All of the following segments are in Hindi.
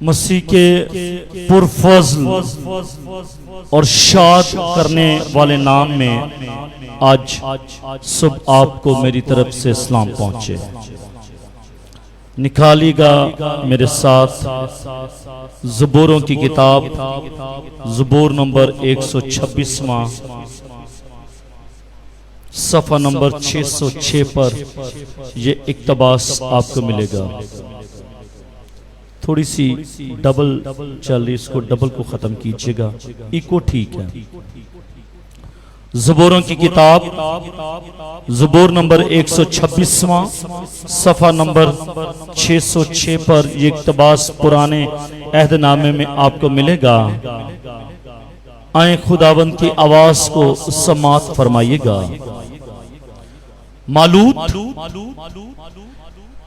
मसीह के पुरफज़ल और शाद करने वाले नाम में आज सब आपको मेरी तरफ से सलाम पहुंचे। निकालिएगा मेरे साथ ज़बूरों की किताब ज़बूर नंबर 126वां सफ़ा नंबर 606 पर ये इक़्तिबास आपको मिलेगा। थोड़ी सी डबल चल रही, इसको डबल को ख़त्म कीजिएगा, इको ठीक है। ज़बूरों की किताब ज़बूर नंबर 126वां सफ़ा नंबर 606 पर ये इक़्तिबास पुराने अहदनामे में आपको मिलेगा। आए खुदावंद की आवाज़ को समात फरमाइएगा। मालूत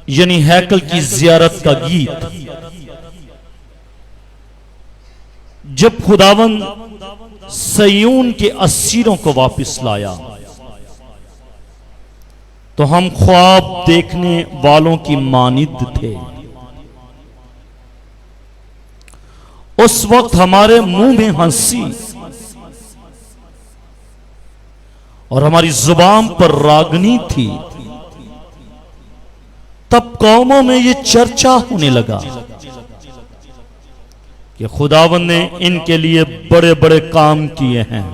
यानी हैकल की ज़ियारत का गीत। जब खुदावंद सयून के असीरों को वापस लाया तो हम ख्वाब देखने वालों की मानिद थे। उस वक्त हमारे मुंह में हंसी और हमारी जुबान पर रागनी थी। तब कौमों में यह चर्चा होने लगा कि खुदावंद ने इनके लिए बड़े बड़े काम किए हैं।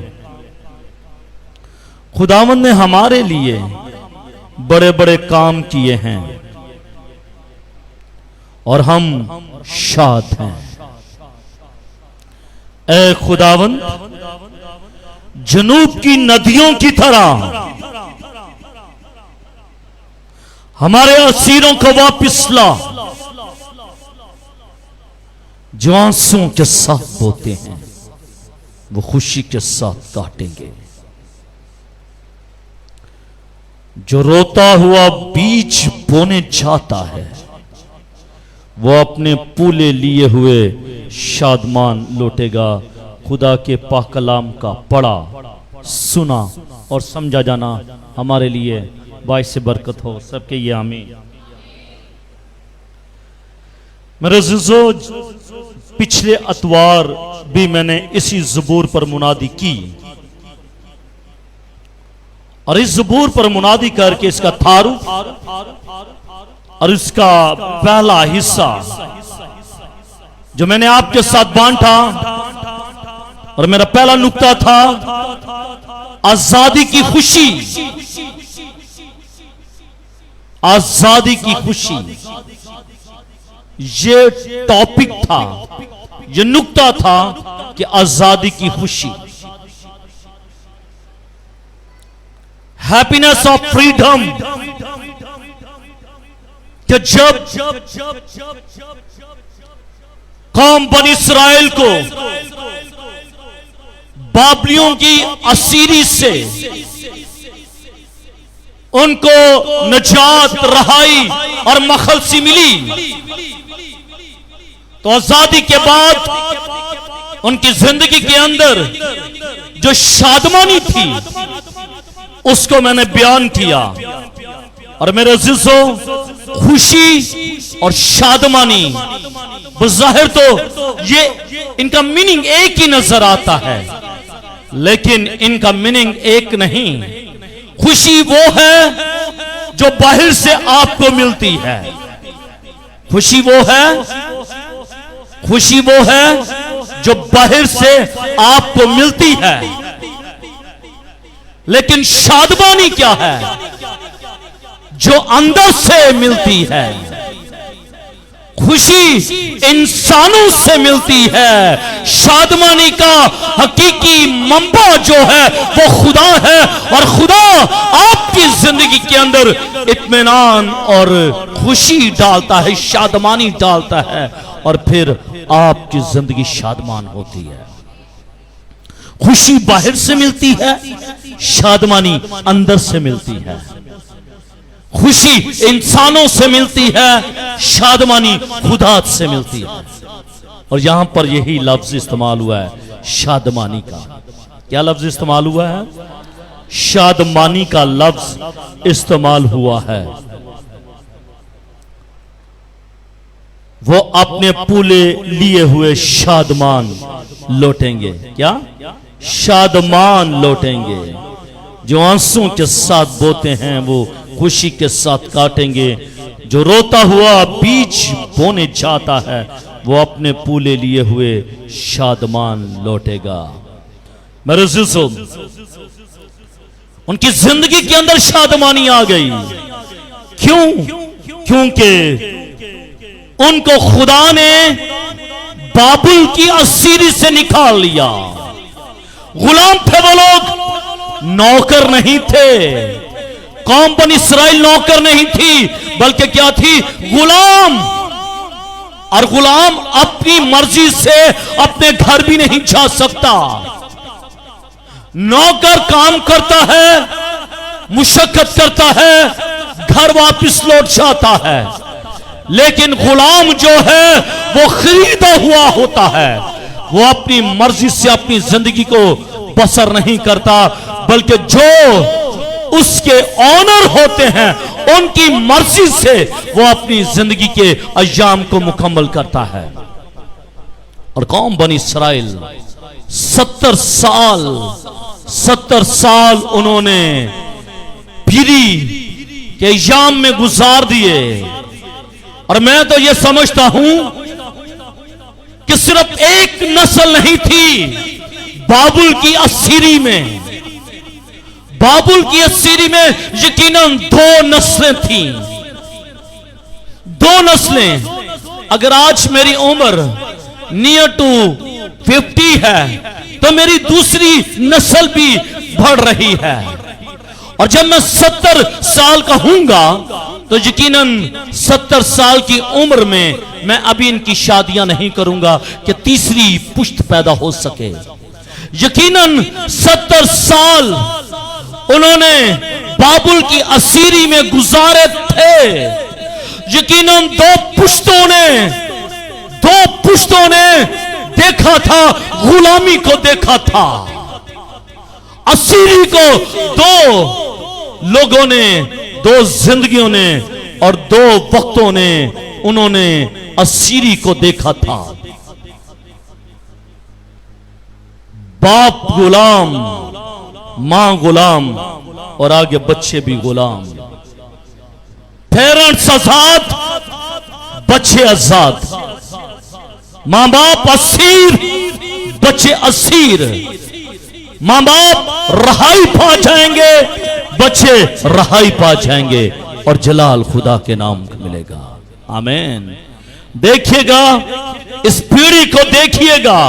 खुदावंद ने हमारे लिए बड़े बड़े काम किए हैं और हम शाद हैं। ऐ खुदावंद, जनूब की नदियों की तरह हमारे असीरों को वापस ला, जो आंसुओं के साथ बोते हैं वो खुशी के साथ काटेंगे। जो रोता हुआ बीज बोने जाता है वो अपने पूले लिए हुए शादमान लौटेगा। खुदा के पाक कलाम का पढ़ा, सुना और समझा जाना हमारे लिए बाइस बरकत हो। सबके ये आमीन। मेरे अज़ीज़ों, पिछले अतवार भी मैंने इसी ज़बूर पर मुनादी की और इस ज़बूर पर मुनादी करके इसका तारुफ और इसका पहला हिस्सा जो मैंने आपके साथ बांटा, और मेरा पहला नुक्ता था आजादी की खुशी। आजादी की खुशी ये टॉपिक था, ये नुक्ता था कि आजादी की खुशी, हैप्पीनेस ऑफ फ्रीडम। कि जब कौम बनी इस्राएल को बाबलियों की असीरी से उनको नजात, रहाई और मखलसी मिली, तो आजादी के बाद उनकी जिंदगी के अंदर जो शादमानी थी उसको मैंने बयान किया। और मेरे अज़ीज़ों, खुशी और शादमानी बज़ाहिर तो ये इनका मीनिंग एक ही नजर आता है, लेकिन इनका मीनिंग एक नहीं। खुशी वो है जो बाहर से आपको मिलती है। खुशी वो है जो बाहर से आपको मिलती है। लेकिन शादमानी क्या है? जो अंदर से मिलती है। खुशी इंसानों से मिलती है। शादमानी का हकीकी मंबा जो है वो खुदा है, और खुदा आपकी जिंदगी के अंदर इत्मीनान और खुशी डालता है, शादमानी डालता है, और फिर आपकी जिंदगी शादमान होती है। खुशी बाहर से मिलती है, शादमानी अंदर से मिलती है। खुशी इंसानों से मिलती है, शादमानी खुदा से मिलती है। और यहां पर यही लफ्ज इस्तेमाल हुआ है शादमानी का। क्या लफ्ज इस्तेमाल हुआ है? शादमानी का लफ्ज इस्तेमाल हुआ है। वो अपने पूले लिए हुए शादमान लौटेंगे। क्या? शादमान लौटेंगे। जो आंसू के साथ बोते हैं वो खुशी के साथ काटेंगे। जो रोता हुआ बीज बोने जाता है वो अपने पूले लिए हुए शादमान लौटेगा। मेरे अज़ीज़ों, उनकी जिंदगी के अंदर शादमानी आ गई। क्यों? क्योंकि उनको खुदा ने बाबुल की असीरी से निकाल लिया। गुलाम थे वो लोग, नौकर नहीं थे। कौम बनी इसराइल नौकर नहीं थी, बल्कि क्या थी? गुलाम। और गुलाम अपनी मर्जी से अपने घर भी नहीं जा सकता। नौकर काम करता है, मुशक्कत करता है, घर वापस लौट जाता है। लेकिन गुलाम जो है वो खरीदा हुआ होता है। वो अपनी मर्जी से अपनी जिंदगी को बसर नहीं करता, बल्कि जो उसके ऑनर होते हैं उनकी मर्जी से वो अपनी जिंदगी के अय्याम को मुकम्मल करता है। और कौम बनी इसराइल 70 साल उन्होंने पीरी के अय्याम में गुजार दिए। और मैं तो ये समझता हूं कि सिर्फ एक नस्ल नहीं थी बाबुल की असीरी में। बाबुल की असीरी में यकीनन 2 नस्लें थीं। 2 नस्लें। अगर आज मेरी उम्र नियर टू 50 है तो मेरी दूसरी नस्ल भी बढ़ रही है। और जब मैं 70 साल का हूंगा तो यकीनन 70 साल की उम्र में मैं अभी इनकी शादियां नहीं करूंगा कि तीसरी पुश्त पैदा हो सके। यकीनन 70 साल उन्होंने बाबुल की असीरी में गुजारे थे। यकीनन 2 पुश्तों ने देखा था, गुलामी को देखा था। असीरी को 2 लोगों ने, 2 जिंदगियों ने और 2 वक्तों ने उन्होंने असीरी को देखा था। बाप गुलाम, मां गुलाम और आगे बच्चे भी गुलाम। पेरेंट्स आजाद, बच्चे आजाद। मां बाप असीर, बच्चे असीर। मां बाप रहाई पा जाएंगे, बच्चे रहाई पा जाएंगे और जलाल खुदा के नाम को मिलेगा। आमीन। देखिएगा, इस पीढ़ी को देखिएगा।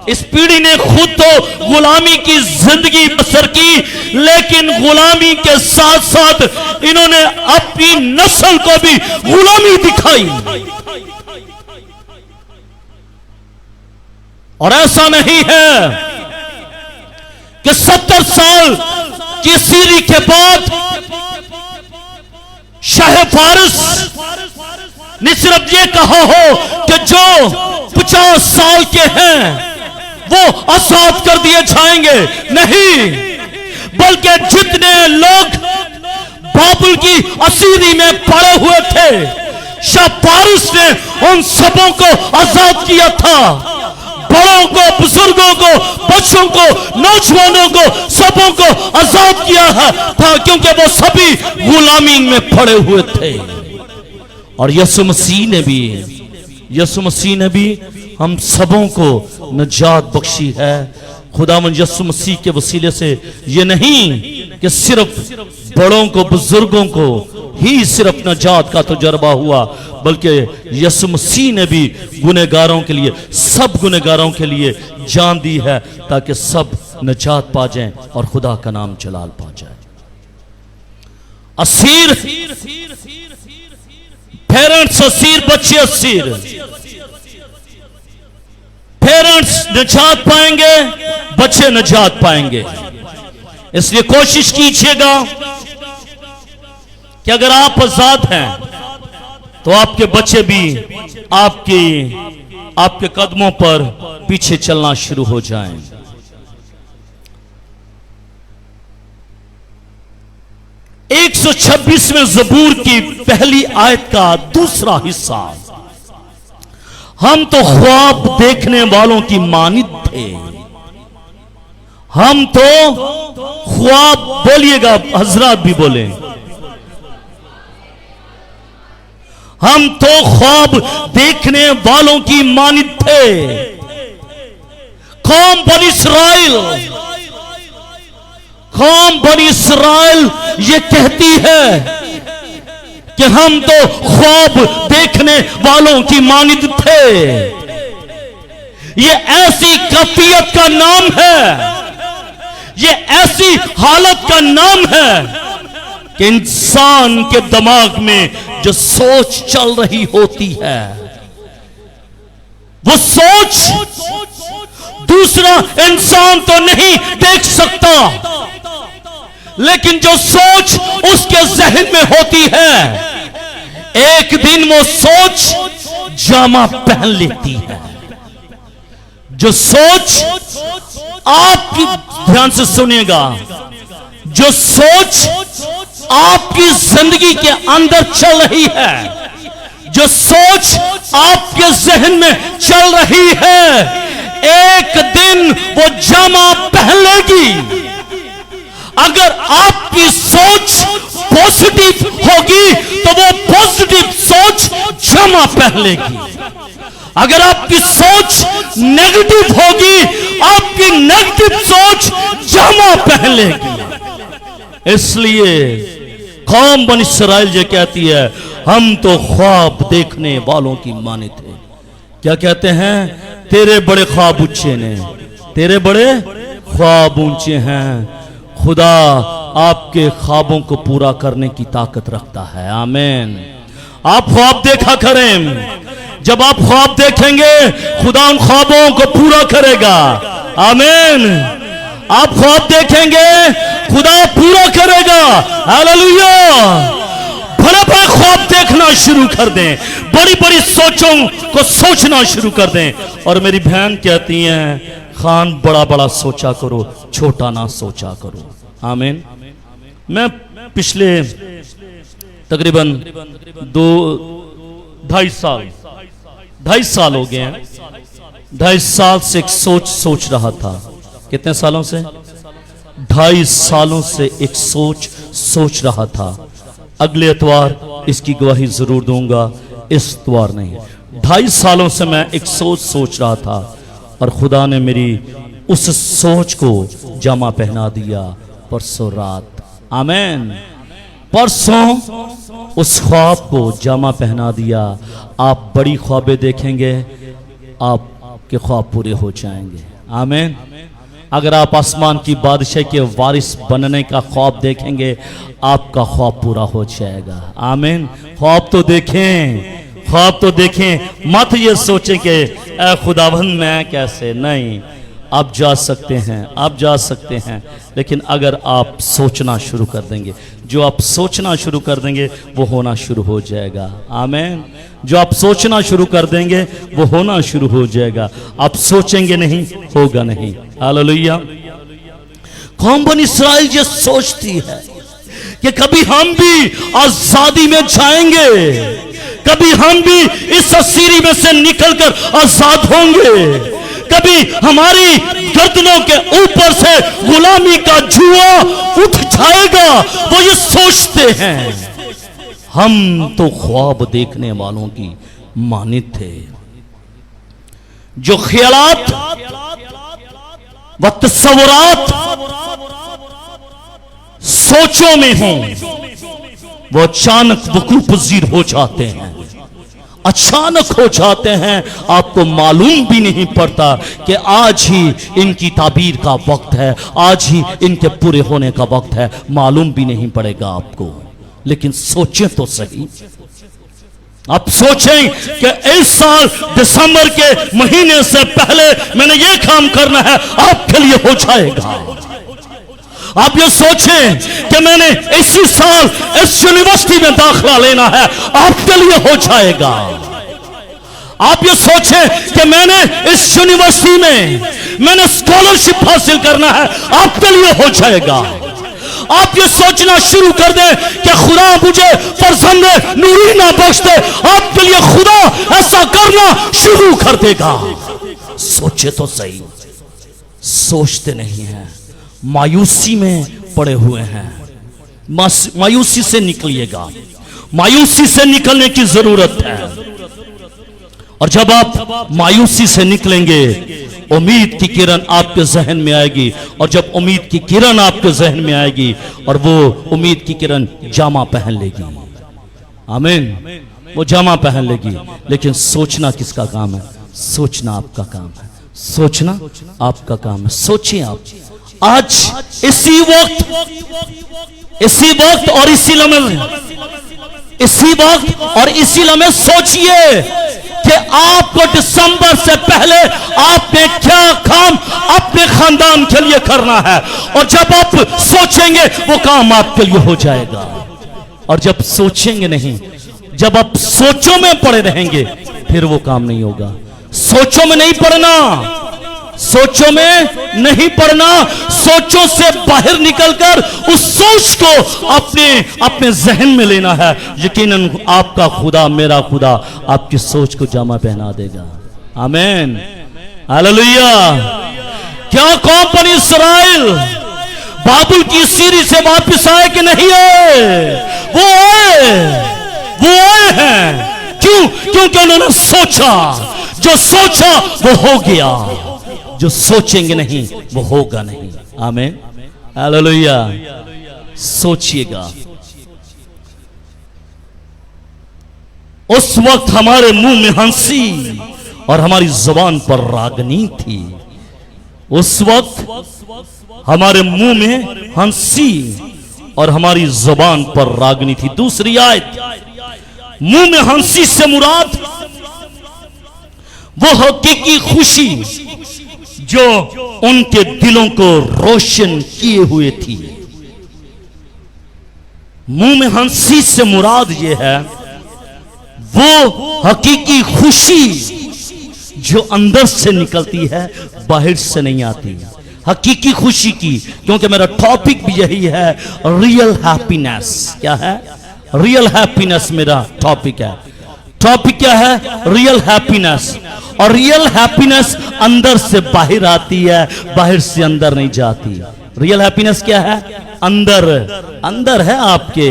इस पीढ़ी ने खुद तो गुलामी की जिंदगी बसर की, लेकिन गुलामी के साथ साथ इन्होंने अपनी नस्ल को भी गुलामी दिखाई। और ऐसा नहीं है कि 70 साल की सीरी के बाद शाह फारिस ने सिर्फ ये कहा हो कि जो 50 साल के हैं वो आजाद कर दिए जाएंगे। नहीं, बल्कि जितने लोग बाबुल की असीरी में पड़े हुए थे, शाह फारिस ने उन सबों को आजाद किया था। बड़ों को, बुजुर्गों को, बच्चों को, नौजवानों को, सबों को आजाद किया था, क्योंकि वो सभी गुलामी में पड़े हुए थे। और यीशु मसीह ने भी हम सबों को नजात बख्शी है। खुदावंद यीशु मसीह के वसीले से ये नहीं कि सिर्फ बड़ों को, बुजुर्गों को ही सिर्फ नजात का तजुर्बा हुआ, बल्कि यीशु मसीह ने भी गुनहगारों के लिए, सब गुनहगारों के लिए जान दी है, ताकि सब नजात पा जाएं और खुदा का नाम जलाल पा जाए। असीर, पेरेंट्स असीर, बच्चे असीर। पेरेंट्स नजात पाएंगे, बच्चे नजात पाएंगे। इसलिए कोशिश कीजिएगा कि अगर आप आजाद हैं तो आपके बच्चे भी आपके कदमों पर पीछे चलना शुरू हो जाएं। 126 में ज़बूर की पहली आयत का दूसरा हिस्सा। हम तो ख्वाब देखने वालों की मानित थे। हम तो ख्वाब, बोलिएगा हजरात भी बोले, हम तो ख्वाब देखने वालों की मानित थे। कौम बनी इस्राइल, कौम बनी इस्राइल ये कहती है कि हम तो ख्वाब देखने वालों की मानित थे। ये ऐसी कैफियत का नाम है, ये ऐसी हालत का नाम है कि इंसान के दिमाग में जो सोच चल रही होती है, वो सोच दूसरा इंसान तो नहीं देख सकता, लेकिन जो सोच उसके जहन में होती है, एक दिन वो सोच जामा पहन लेती है। जो सोच, आपकी ध्यान से सुनिएगा, जो सोच आपकी जिंदगी के अंदर चल रही है, जो सोच आपके जहन में चल रही है, एक दिन वो जामा पहन लेगी। अगर आपकी सोच पॉजिटिव होगी तो वो पॉजिटिव सोच जामा पहन लेगी। अगर आपकी सोच नेगेटिव होगी, आपकी नेगेटिव सोच जामा पहन लेगी। इसलिए कौम बनी इस्राइल ये कहती है, हम तो ख्वाब देखने वालों की मानित थे। क्या कहते हैं? तेरे बड़े ख्वाब ऊंचे ने, तेरे बड़े ख्वाब ऊंचे हैं। खुदा आपके ख्वाबों को पूरा करने की ताकत रखता है। आमीन। आप ख्वाब देखा करें, जब आप ख्वाब देखेंगे खुदा उन ख्वाबों को पूरा करेगा। आमीन। आप ख्वाब देखेंगे खुदा पूरा करेगा। हालेलुया। बड़े बड़े ख्वाब देखना शुरू कर दें, बड़ी बड़ी सोचों को सोचना शुरू कर दें। और मेरी बहन कहती हैं, खान बड़ा बड़ा सोचा करो, छोटा ना सोचा करो। आमीन। मैं पिछले तकरीबन 2-2.5 साल हो गए हैं, 2.5 साल से एक सोच रहा था। कितने सालों से? 2.5 सालों से एक सोच रहा था। अगले इतवार इसकी गवाही जरूर दूंगा, इस इतवार नहीं। 2.5 सालों से मैं एक सोच रहा था और खुदा ने मेरी उस सोच को जामा पहना दिया परसों रात। आमीन। परसों उस ख्वाब को जामा पहना दिया। आप बड़ी ख्वाबें देखेंगे, आपके ख्वाब पूरे हो जाएंगे। आमीन। अगर आप आसमान की बादशाह के वारिस बनने का ख्वाब देखेंगे, आपका ख्वाब पूरा हो जाएगा। आमीन। ख्वाब तो देखें, ख्वाब तो देखें, मत ये सोचें कि ऐ खुदाबंद मैं कैसे। नहीं, आप जा सकते हैं, आप जा सकते हैं, लेकिन अगर आप सोचना शुरू कर देंगे, जो आप सोचना शुरू कर देंगे वो होना शुरू हो जाएगा। आमीन। जो आप सोचना शुरू कर देंगे वो होना शुरू हो जाएगा। आप सोचेंगे नहीं, होगा नहीं। हालेलुया। कौम बनी इस्राइल ये सोचती है कि कभी हम भी आजादी में जाएंगे, कभी हम भी इस असीरी में से निकलकर आजाद होंगे, कभी हमारी गर्दनों के ऊपर से गुलामी का जुआ उठ जाएगा। वो ये सोचते हैं। हम तो ख्वाब देखने वालों की मानित थे। जो ख्यालात व तस्वुरात सोचों में हों, वो अचानक वकूअ पज़ीर हो जाते हैं, अचानक हो जाते हैं। आपको मालूम भी नहीं पड़ता कि आज ही इनकी ताबीर का वक्त है, आज ही इनके पूरे होने का वक्त है। मालूम भी नहीं पड़ेगा आपको। लेकिन सोचें तो सही। आप सोचें कि इस साल दिसंबर के महीने से पहले मैंने ये काम करना है, आपके लिए हो जाएगा। आप ये सोचें कि मैंने इसी साल इस यूनिवर्सिटी में दाखिला लेना है, आपके लिए हो जाएगा। आप ये सोचें कि मैंने इस यूनिवर्सिटी में मैंने स्कॉलरशिप हासिल करना है, आपके लिए हो जाएगा। आप ये सोचना शुरू कर दें कि खुदा मुझे फर्जंद नूरीना बख्श दे, आपके लिए खुदा ऐसा कर करना शुरू कर देगा। सोचे तो सही, सोचते नहीं हैं, मायूसी में पड़े हुए हैं। मायूसी से निकलिएगा, मायूसी से निकलने की जरूरत है। और जब आप मायूसी से निकलेंगे, उम्मीद की किरण आपके जहन में आएगी। और जब उम्मीद की किरण आपके जहन में आएगी और वो उम्मीद की किरण जामा पहन लेगी, आमीन, वो जामा पहन लेगी। लेकिन सोचना किसका काम है? सोचना आपका काम है, सोचना आपका काम है। सोचिए आप आज इसी वक्त और इसी लम्हे सोचिए कि आपको दिसंबर से पहले आपने क्या काम अपने खानदान के लिए करना है। और जब आप सोचेंगे वो काम आपके लिए हो जाएगा। और जब सोचेंगे नहीं, जब आप सोचों में पड़े रहेंगे, फिर वो काम नहीं होगा। सोचों में नहीं पड़ना, सोचों में नहीं पड़ना, सोचों से बाहर निकलकर उस सोच को अपने जहन में लेना है। यकीनन आपका खुदा, मेरा खुदा आपकी सोच को जामा पहना देगा। आमीन, हालेलुया। क्या कौम बनी इस्राएल बाबुल की सीरी से वापस आए कि नहीं आए? वो आए हैं। क्यों? क्योंकि उन्होंने सोचा, जो सोचा वो हो गया, जो सोचेंगे नहीं वो होगा नहीं। आमीन, हालेलुया। सोचिएगा, उस वक्त हमारे मुंह में हंसी और हमारी जुबान पर रागनी थी। उस वक्त हमारे मुंह में हंसी और हमारी जुबान पर रागनी थी। दूसरी आयत, मुंह में हंसी से मुराद वो हकीकी खुशी जो उनके दिलों को रोशन किए हुए थी। मुंह में हंसी से मुराद ये है वो हकीकी खुशी जो अंदर से निकलती है, बाहर से नहीं आती। हकीकी खुशी की, क्योंकि मेरा टॉपिक भी यही है, रियल हैप्पीनेस। क्या है? रियल हैप्पीनेस मेरा टॉपिक है। टॉपिक क्या है? Real happiness. और रियल हैप्पीनेस अंदर से बाहर आती है, बाहर से अंदर नहीं जाती। रियल हैप्पीनेस क्या है? अंदर है आपके।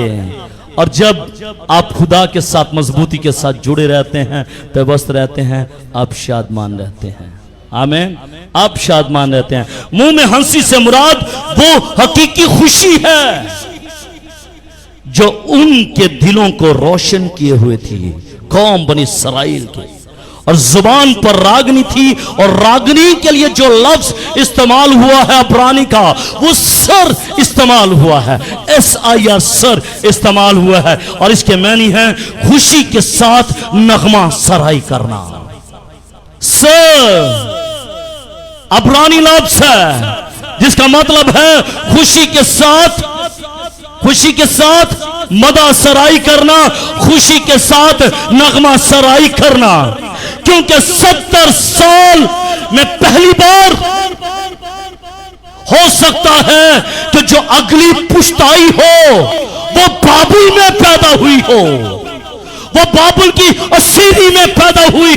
और जब आप खुदा के साथ मजबूती के साथ जुड़े रहते हैं, पेवस्त रहते हैं, आप शादमान रहते हैं। आमीन, आप शादमान रहते हैं। मुंह में हंसी से मुराद वो हकीकी खुशी है जो उनके दिलों को रोशन किए हुए थी, कौम बनी इस्राएल के। और जुबान पर रागनी थी, और रागनी के लिए जो लफ्ज इस्तेमाल हुआ है अब्रानी का, वो सर इस्तेमाल हुआ है, SIR, सर इस्तेमाल हुआ है। और इसके मानी है खुशी के साथ नगमा सराई करना। सर अब्रानी लफ्ज है जिसका मतलब है खुशी के साथ मदा सराई करना, खुशी के साथ नगमा सराई करना। क्योंकि 70 साल में पहली बार हो सकता है कि जो अगली पुश्ताई हो वो बाबुल में पैदा हुई हो, वो बाबुल की असीरी में पैदा हुई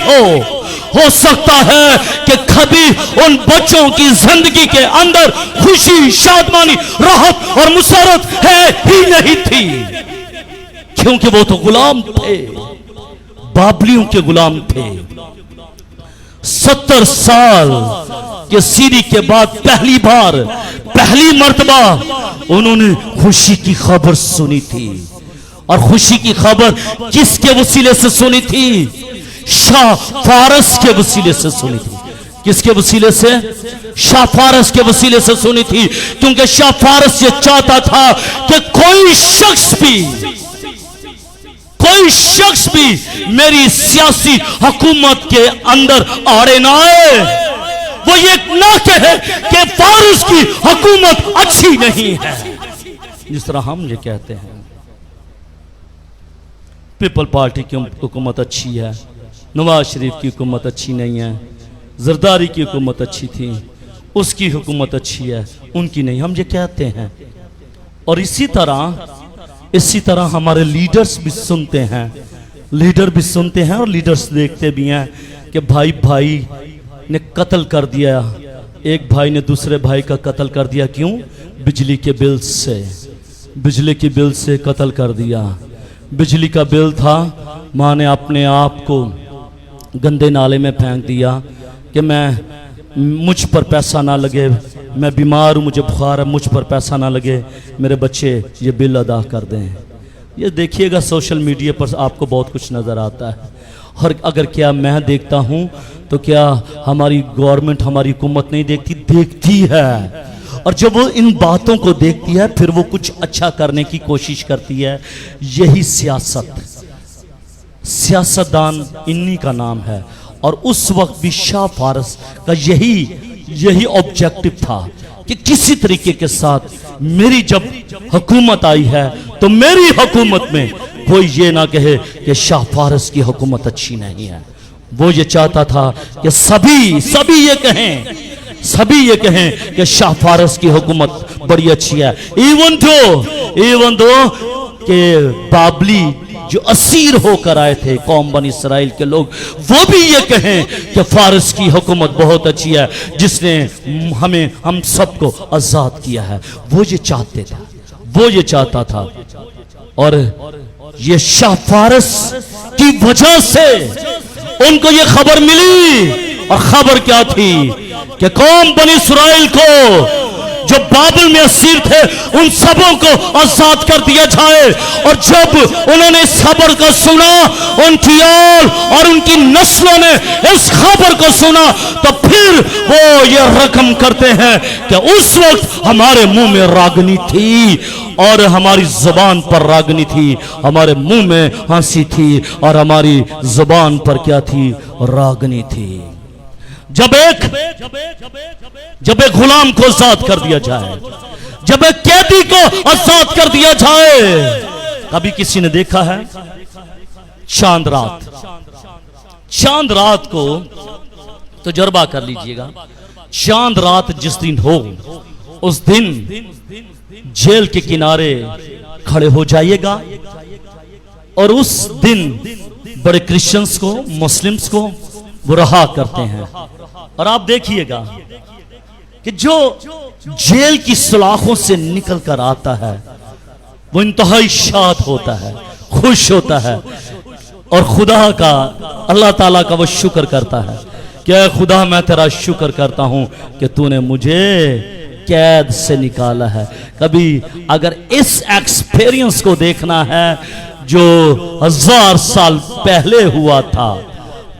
हो सकता है कि कभी उन बच्चों की जिंदगी के अंदर खुशी, शादमानी, राहत और मुसरत है ही नहीं थी, क्योंकि वो तो गुलाम थे, बाबलियों के गुलाम थे। 70 साल के सीरी के बाद पहली मर्तबा उन्होंने खुशी की खबर सुनी थी। और खुशी की खबर किसके वसीले से सुनी थी? शाह फारस के वसीले से सुनी थी। किसके वसीले से? शाह फारस के वसीले से सुनी थी। क्योंकि शाह फारस ये चाहता था कि कोई शख्स भी मेरी सियासी हुकूमत के अंदर आड़े ना आए, वो ये ना कहे कि फारस की हुकूमत अच्छी नहीं है। जिस तरह हम ये कहते हैं पीपल पार्टी की हुकूमत अच्छी है, नवाज शरीफ की हुकूमत अच्छी नहीं है, जरदारी की हुकूमत अच्छी थी, उसकी हुकूमत अच्छी है, उनकी नहीं, हम ये कहते हैं। और इसी तरह हमारे लीडर्स भी सुनते हैं लीडर भी सुनते हैं और लीडर्स देखते भी हैं कि भाई भाई ने कत्ल कर दिया, एक भाई ने दूसरे भाई का कत्ल कर दिया। क्यों? बिजली के बिल से, बिजली के बिल से कत्ल कर दिया। बिजली का बिल था, माँ ने अपने आप को गंदे नाले में फेंक दिया कि मुझ पर पैसा ना लगे, मैं बीमार हूँ, मुझे बुखार है, मुझ पर पैसा ना लगे, मेरे बच्चे ये बिल अदा कर दें। ये देखिएगा सोशल मीडिया पर आपको बहुत कुछ नज़र आता है। और अगर क्या मैं देखता हूँ तो क्या हमारी गवर्नमेंट, हमारी हुकूमत नहीं देखती? देखती है। और जब वो इन बातों को देखती है फिर वो कुछ अच्छा करने की कोशिश करती है। यही सियासत, सियासतदान इन्हीं का नाम है। और उस वक्त भी शाह फारस का यही ऑब्जेक्टिव था कि किसी तरीके के साथ मेरी जब हुकूमत आई है तो मेरी हुकूमत में कोई ये ना कहे कि शाह फारस की हुकूमत अच्छी नहीं है। वो ये चाहता था कि सभी ये कहें कि शाह फारस की हुकूमत बड़ी अच्छी है। इवन दो कि बाबली जो असीर होकर आए थे कौम बनी इसराइल के लोग, वो भी ये कहें कि फारस की हुकूमत बहुत अच्छी है जिसने हम सबको आजाद किया है। वो ये चाहता था। और ये शाह फारस की वजह से उनको ये खबर मिली। और खबर क्या थी कि कौम बनी इसराइल को जो बाबिल में असीर थे उन सबों को आजाद कर दिया जाए। और जब उन्होंने इस खबर को सुना, उनकी और उनकी नस्लों ने इस खबर को सुना, तो फिर वो ये रकम करते हैं कि उस वक्त हमारे मुंह में रागनी थी और हमारी जुबान पर रागनी थी, हमारे मुंह में हंसी थी और हमारी जुबान पर क्या थी? रागनी थी। जब एक गुलाम को आजाद कर दिया जाए, जब एक कैदी को आजाद कर दिया जाए, कभी किसी ने देखा है? चांद रात को तजुर्बा कर लीजिएगा। चांद रात जिस दिन हो उस दिन जेल के किनारे खड़े हो जाइएगा और उस दिन बड़े क्रिश्चियंस को, मुस्लिम्स को वो रहा करते हैं। और आप देखिएगा कि जो जेल की सलाखों से निकल कर आता है वो इंतहाई शाद होता है, खुश होता है और खुदा का, अल्लाह ताला का वो शुक्र करता है कि खुदा मैं तेरा शुक्र करता हूं कि तूने मुझे कैद से निकाला है। कभी अगर इस एक्सपीरियंस को देखना है जो 1000 साल पहले हुआ था,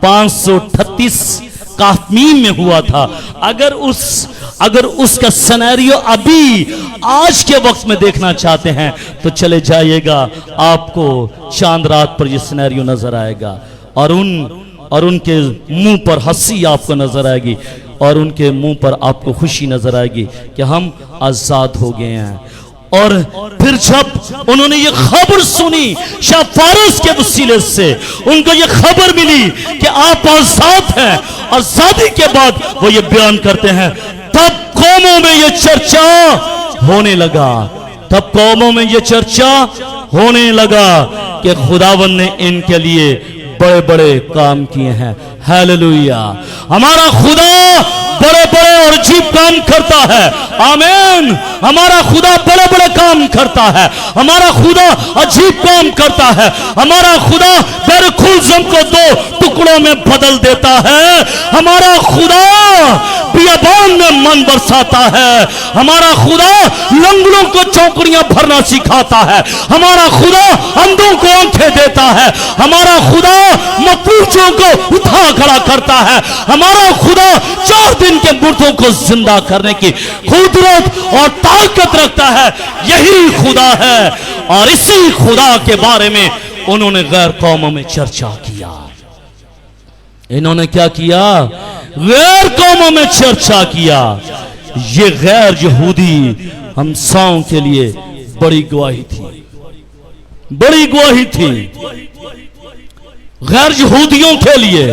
538 काफमीम में हुआ था, अगर उसका सिनेरियो अभी आज के वक्त में देखना चाहते हैं तो चले जाइएगा, आपको चांद रात पर यह सिनेरियो नजर आएगा और उनके मुंह पर हंसी आपको नजर आएगी और उनके मुंह पर आपको खुशी नजर आएगी कि हम आजाद हो गए हैं। और फिर जब उन्होंने ये खबर सुनी शाह फारस के वसीले से, उनको ये खबर मिली कि आप आजाद हैं, आजादी के बाद वो ये बयान करते हैं, तब कौमों में ये चर्चा होने लगा कि खुदावंद ने इनके लिए बड़े बड़े काम किए हैं। हालेलुया। हमारा खुदा बड़े बड़े और अजीब काम करता है। आमीन। हमारा खुदा बड़े बड़े काम करता है, हमारा खुदा अजीब काम करता है, हमारा खुदा बेरखुल्जम को 2 टुकड़ों में बदल देता है, हमारा खुदा बियाबान में मन बरसाता है, हमारा खुदा लंगड़ों को चौकड़ियां भरना सिखाता है, हमारा खुदा अंधों को आंखें देता है, हमारा खुदा मकरूजों को उठा खड़ा करता है, हमारा खुदा 4 दिन के मुर्दों को जिंदा करने की कुदरत और ताकत रखता है। यही खुदा है और इसी खुदा के बारे में उन्होंने गैर कौमों में चर्चा किया। इन्होंने क्या किया? गैर कौमों में चर्चा किया। ये गैर यहूदी हमसाओं के लिए बड़ी गवाही थी, गैर यहूदियों के लिए,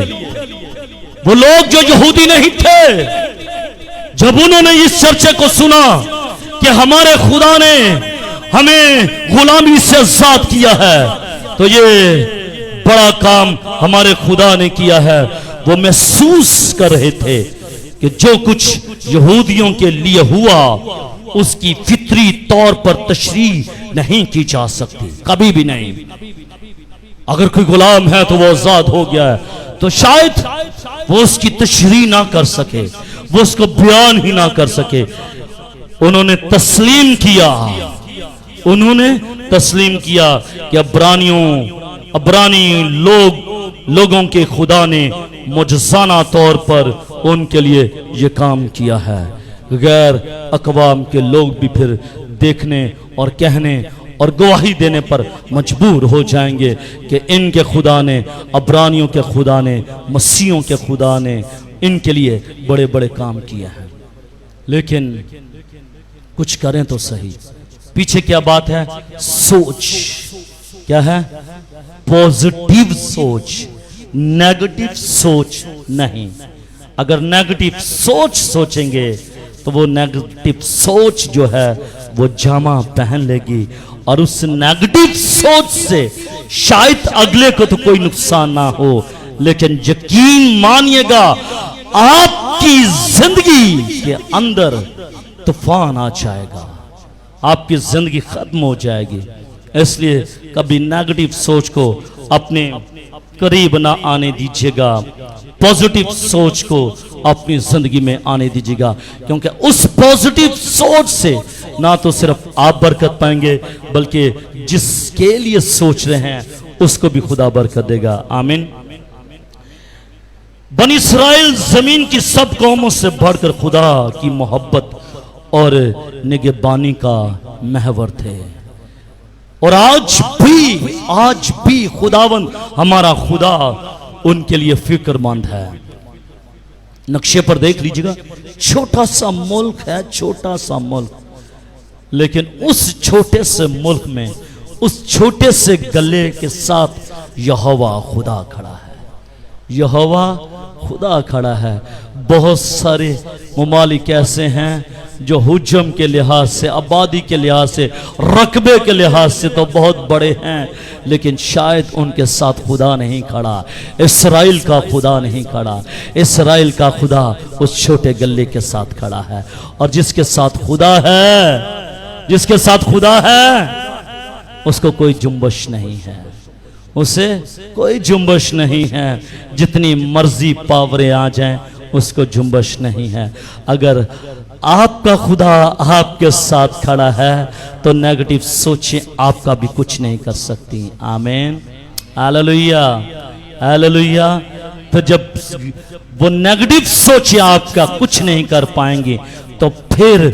वो लोग जो यहूदी नहीं थे, जब उन्होंने इस चर्चे को सुना कि हमारे खुदा ने हमें गुलामी से आजाद किया है, तो ये बड़ा काम हमारे खुदा ने किया है। वो महसूस कर रहे थे कि जो कुछ यहूदियों के लिए हुआ उसकी फितरी तौर पर तशरीह नहीं की जा सकती, कभी भी नहीं। अगर कोई गुलाम है तो वो आजाद हो गया है, तो शायद वो उसकी तशरीह ना कर सके, वो उसको बयान ही ना कर सके। उन्होंने तस्लीम किया, उन्होंने तस्लीम किया कि अब्रानी लोगों के खुदा ने मुजज़ाना तौर पर उनके लिए ये काम किया है। गैर अक़वाम के लोग भी फिर देखने और कहने और गवाही देने पर मजबूर हो जाएंगे कि इनके खुदा ने, अब्रानियों के खुदा ने, मसीहों के खुदा ने इनके लिए बड़े बड़े काम किए हैं। लेकिन कुछ करें तो सही। पीछे क्या बात है? सोच क्या है? पॉजिटिव सोच, नेगेटिव सोच नहीं। अगर नेगेटिव सोच सोचेंगे तो वो नेगेटिव सोच जो है वो जामा पहन लेगी, और उस नेगेटिव सोच से शायद अगले को तो कोई नुकसान ना हो, लेकिन यकीन मानिएगा आपकी जिंदगी के अंदर तूफान आ जाएगा, आपकी जिंदगी खत्म हो जाएगी। इसलिए कभी नेगेटिव सोच को अपने करीब ना आने दीजिएगा, पॉजिटिव सोच को अपनी जिंदगी में आने दीजिएगा, क्योंकि उस पॉजिटिव सोच से ना तो सिर्फ आप बरकत पाएंगे बल्कि जिसके लिए सोच रहे हैं उसको भी खुदा बरकत देगा। आमीन। बनी इस्राएल जमीन की सब कौमों से बढ़कर खुदा की मोहब्बत और निगहबानी का महवर थे, और आज भी खुदावंद हमारा खुदा उनके लिए फिक्रमंद है। नक्शे पर देख लीजिएगा, छोटा सा मुल्क है, छोटा सा मुल्क, लेकिन उस छोटे से मुल्क में, उस छोटे से गले के साथ यहोवा खुदा खड़ा है। यहोवा खुदा खड़ा है। बहुत सारे ममालिक ऐसे हैं जो हुज्जम के लिहाज से, आबादी के लिहाज से, रकबे के लिहाज से तो बहुत बड़े हैं, लेकिन शायद उनके साथ खुदा नहीं खड़ा। इस्राएल का खुदा नहीं खड़ा। इस्राएल का खुदा उस छोटे गले के साथ खड़ा है, और जिसके साथ खुदा है, जिसके साथ खुदा है, उसको कोई जुम्बश नहीं है, उसे कोई जुम्बश नहीं है। जितनी मर्जी पावरें आ जाएं, उसको जुम्बश नहीं है। अगर आपका खुदा आपके साथ खड़ा है तो नेगेटिव सोचें आपका भी कुछ नहीं कर सकती। आमीन, हालेलुया, हालेलुया। तो जब वो नेगेटिव सोचें आपका कुछ नहीं कर पाएंगे, तो फिर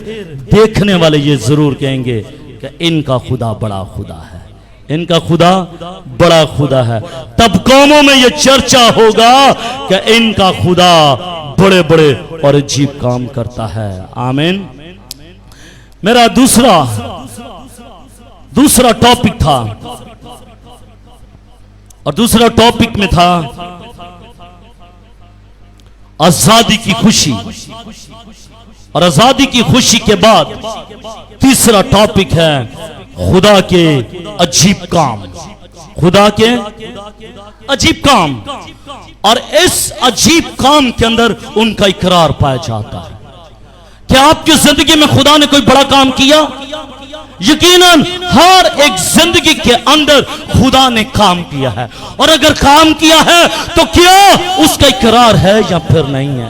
देखने वाले ये जरूर कहेंगे कि इनका खुदा बड़ा खुदा है, इनका खुदा बड़ा खुदा है। तब कौमों में यह चर्चा होगा कि इनका खुदा बड़े बड़े और अजीब काम करता है। आमीन। मेरा दूसरा टॉपिक था, और दूसरा टॉपिक में था आजादी की खुशी, और आजादी की खुशी के बाद तीसरा टॉपिक है खुदा के अजीब काम। खुदा के अजीब काम, और इस अजीब काम के अंदर उनका इकरार पाया जाता है। क्या आपकी जिंदगी में खुदा ने कोई बड़ा काम किया? यकीनन हर एक जिंदगी के अंदर खुदा ने काम किया है, और अगर काम किया है तो क्या उसका इकरार है या फिर नहीं है?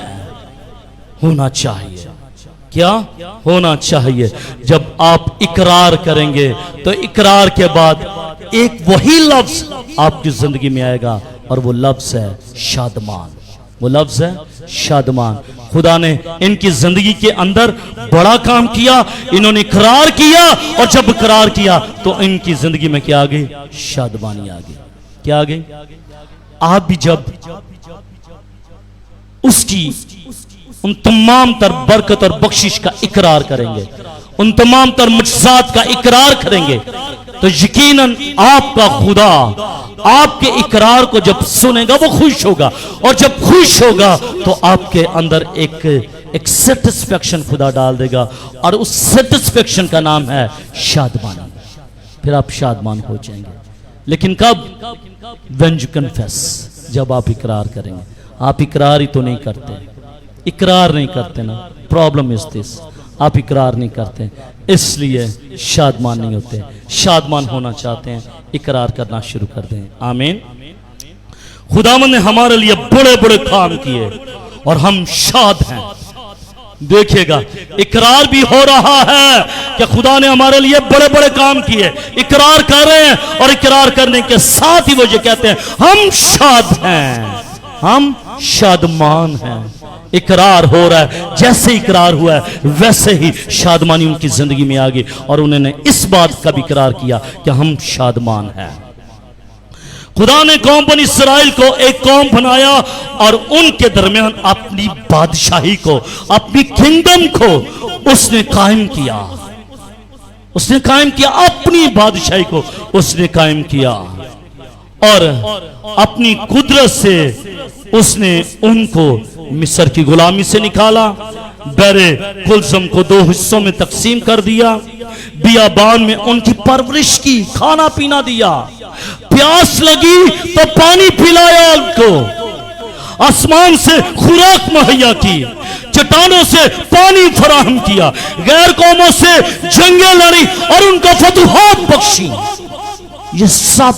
होना चाहिए। क्या होना चाहिए? जब आप इकरार करेंगे तो इकरार के बाद एक वही लफ्ज आपकी जिंदगी में आएगा, और वो लफ्ज है शादमान। वो लफ्ज है शादमान। खुदा ने इनकी जिंदगी के अंदर बड़ा काम किया, इन्होंने इकरार किया, और जब इकरार किया तो इनकी जिंदगी में क्या आ गई? शादमानी आ गई। क्या आ गई? आप भी जब उसकी उन तमाम तर बरकत और बख्शिश का इकरार करेंगे, उन तमाम तर मुजज़ात का इकरार करेंगे, तो यकीनन आपका खुदा आपके इकरार को जब सुनेगा वो खुश होगा, और जब खुश होगा तो आपके अंदर एक सेटिस्फेक्शन खुदा डाल देगा, और उस सेटिस्फेक्शन का नाम है शादमानी। फिर आप शादमान हो जाएंगे। लेकिन कब? व्हेन यू कन्फेस, जब आप इकरार करेंगे। आप इकरार ही तो नहीं करते, इकरार नहीं करते ना, प्रॉब्लम इज दिस, आप इकरार नहीं करते, इसलिए शादमान नहीं होते। शादमान होना चाहते हैं, इकरार करना शुरू कर दें। आमीन। खुदावंद ने हमारे लिए बड़े बड़े काम किए और हम शाद हैं। देखिएगा, इकरार भी हो रहा है कि खुदा ने हमारे लिए बड़े बड़े काम किए, इकरार कर रहे हैं, और इकरार करने के साथ ही वो ये कहते हैं हम शाद हैं, हम शादमान हैं। इकरार हो रहा है, जैसे इकरार हुआ है वैसे ही शादमानी उनकी जिंदगी में आ गई, और उन्होंने इस बात का भी इकरार किया कि हम शादमान हैं। खुदा ने कौम बनी इसराइल को एक कौम बनाया और उनके दरमियान अपनी बादशाही को, अपनी किंगडम को उसने कायम किया। उसने कायम किया, अपनी बादशाही को उसने कायम किया, और अपनी कुदरत से उसने उनको मिस्र की गुलामी से निकाला, बरे कुलजम को 2 हिस्सों में तकसीम कर दिया, बियाबान में उनकी परवरिश की, खाना पीना दिया, प्यास लगी तो पानी पिलाया उनको, आसमान से खुराक मुहैया की, चट्टानों से पानी फराहम किया, गैर कौमों से जंगें लड़ी और उनको फतूहात बख्शी। ये सब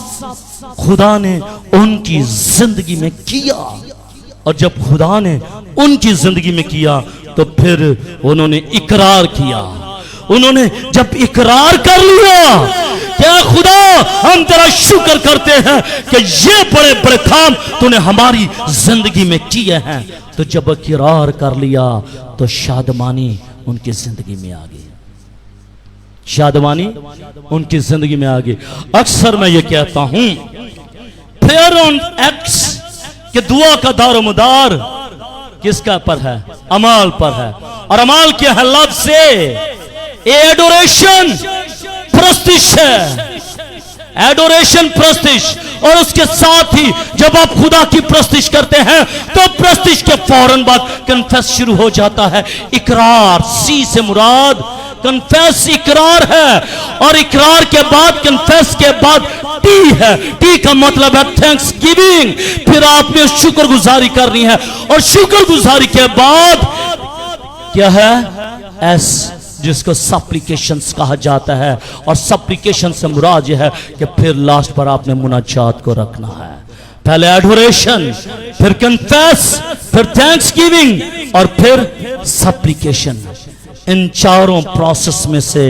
खुदा ने उनकी जिंदगी में किया, और जब खुदा ने उनकी जिंदगी में किया तो फिर उन्होंने इकरार किया। उन्होंने जब इकरार कर लिया, क्या खुदा हम तेरा शुक्र करते हैं कि ये बड़े बड़े काम तूने हमारी जिंदगी में किए हैं, तो जब इकरार कर लिया तो शादमानी उनकी जिंदगी में आ गई, शादमानी उनकी जिंदगी में आ गई। अक्सर मैं ये कहता हूं, प्रेयर ऑन एक्ट्स कि दुआ का दारोमदार किसका पर है? अमाल पर है, और अमाल के है लफ्ज से एडोरेशन, प्रस्तिश है, एडोरेशन प्रस्तिश, और उसके साथ ही जब आप खुदा की प्रस्तिश करते हैं तो प्रस्तिश के फौरन बाद कन्फेस शुरू हो जाता है, इकरार। सी से मुराद कन्फेस इकरार है, और इकरार के बाद कन्फेस के बाद टी है, टी का मतलब है थैंक्स गिविंग। फिर आपने शुक्रगुजारी करनी है, और शुक्रगुजारी के बाद क्या है? एस, जिसको सप्लिकेशंस कहा जाता है, और सप्लिकेशन से मुराद यह है कि फिर लास्ट पर आपने मुनाजात को रखना है। पहले एडोरेशन, फिर कन्फेस, फिर थैंक्स गिविंग, और फिर सप्लिकेशन। इन चारों प्रोसेस में से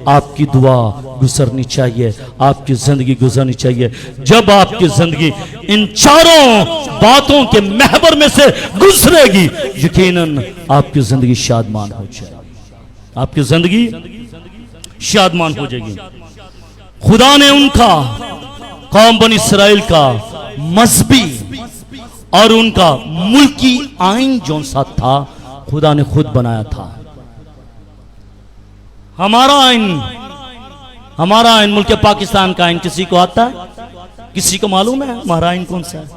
आपकी दुआ गुजरनी चाहिए, आपकी जिंदगी गुजरनी चाहिए। जब आपकी जिंदगी इन चारों बातों के महवर में से गुजरेगी, यकीनन आपकी जिंदगी शादमान हो जाएगी, आपकी जिंदगी शादमान हो जाएगी। खुदा ने उनका, कौम बनी इसराइल का मजहबी और उनका मुल्की आइन जो सा था, खुदा ने खुद बनाया था। हमारा आइन मुल्क पाकिस्तान का आइन किसी को आता है? किसी को मालूम है हमारा आइन कौन सा है?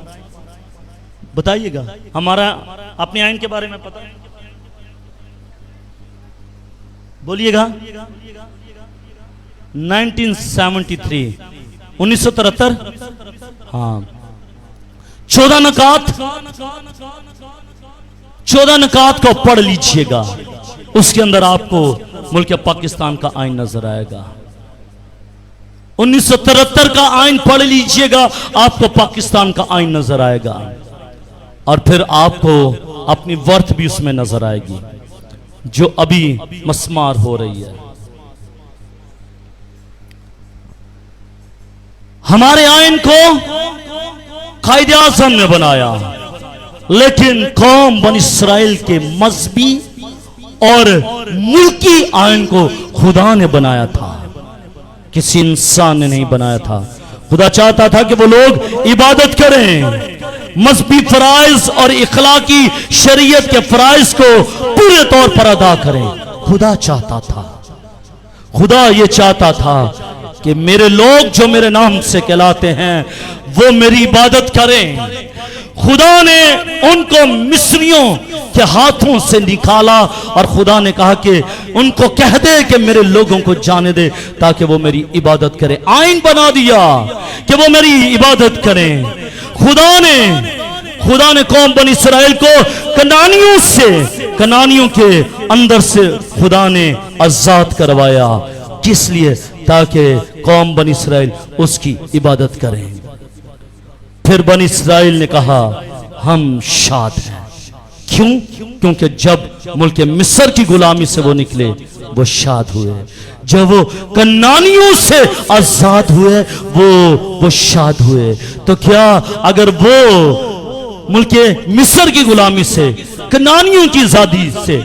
बताइएगा। हमारा अपने आइन के बारे में पता है? बोलिएगा। 1973, 1973, हाँ, 14 नकात को पढ़ लीजिएगा, उसके अंदर आपको मुल्क पाकिस्तान का आइन नजर आएगा। 1973 का आइन पढ़ लीजिएगा, आपको पाकिस्तान का आइन नजर आएगा, और फिर आपको अपनी वर्थ भी उसमें नजर आएगी जो अभी मस्मार हो रही है। हमारे आइन को कायदे आज़म ने बनाया, लेकिन कौम बनी इसराइल के मजहबी और मुल्की आइन को खुदा ने बनाया था, किसी इंसान ने नहीं बनाया था। खुदा चाहता था कि वो लोग इबादत करें, मजहबी फराइज और इखलाकी शरीयत के फराइज को पूरे तौर पर अदा करें। खुदा चाहता था, खुदा ये चाहता था कि मेरे लोग जो मेरे नाम से कहलाते हैं वो मेरी इबादत करें। खुदा ने उनको मिस्रियों के हाथों से निकाला और खुदा ने कहा कि उनको कह दे कि मेरे लोगों को जाने दे ताकि वो मेरी इबादत करें। आईन बना दिया कि वो मेरी इबादत करें। खुदा ने कौम बनी इस्राएल को कनानियों के अंदर से खुदा ने आजाद करवाया। किस लिए? ताकि कौम बनी इस्राएल उसकी इबादत करें। फिर बनी इस्राएल ने कहा हम शाद हैं। क्यों? क्योंकि जब मुल्क मिस्र की गुलामी से वो निकले वो शाद हुए। जब वो कनानियों से आजाद हुए वो शाद हुए। तो क्या अगर वो मुल्क मिस्र की गुलामी से, कनानियों की आजादी से,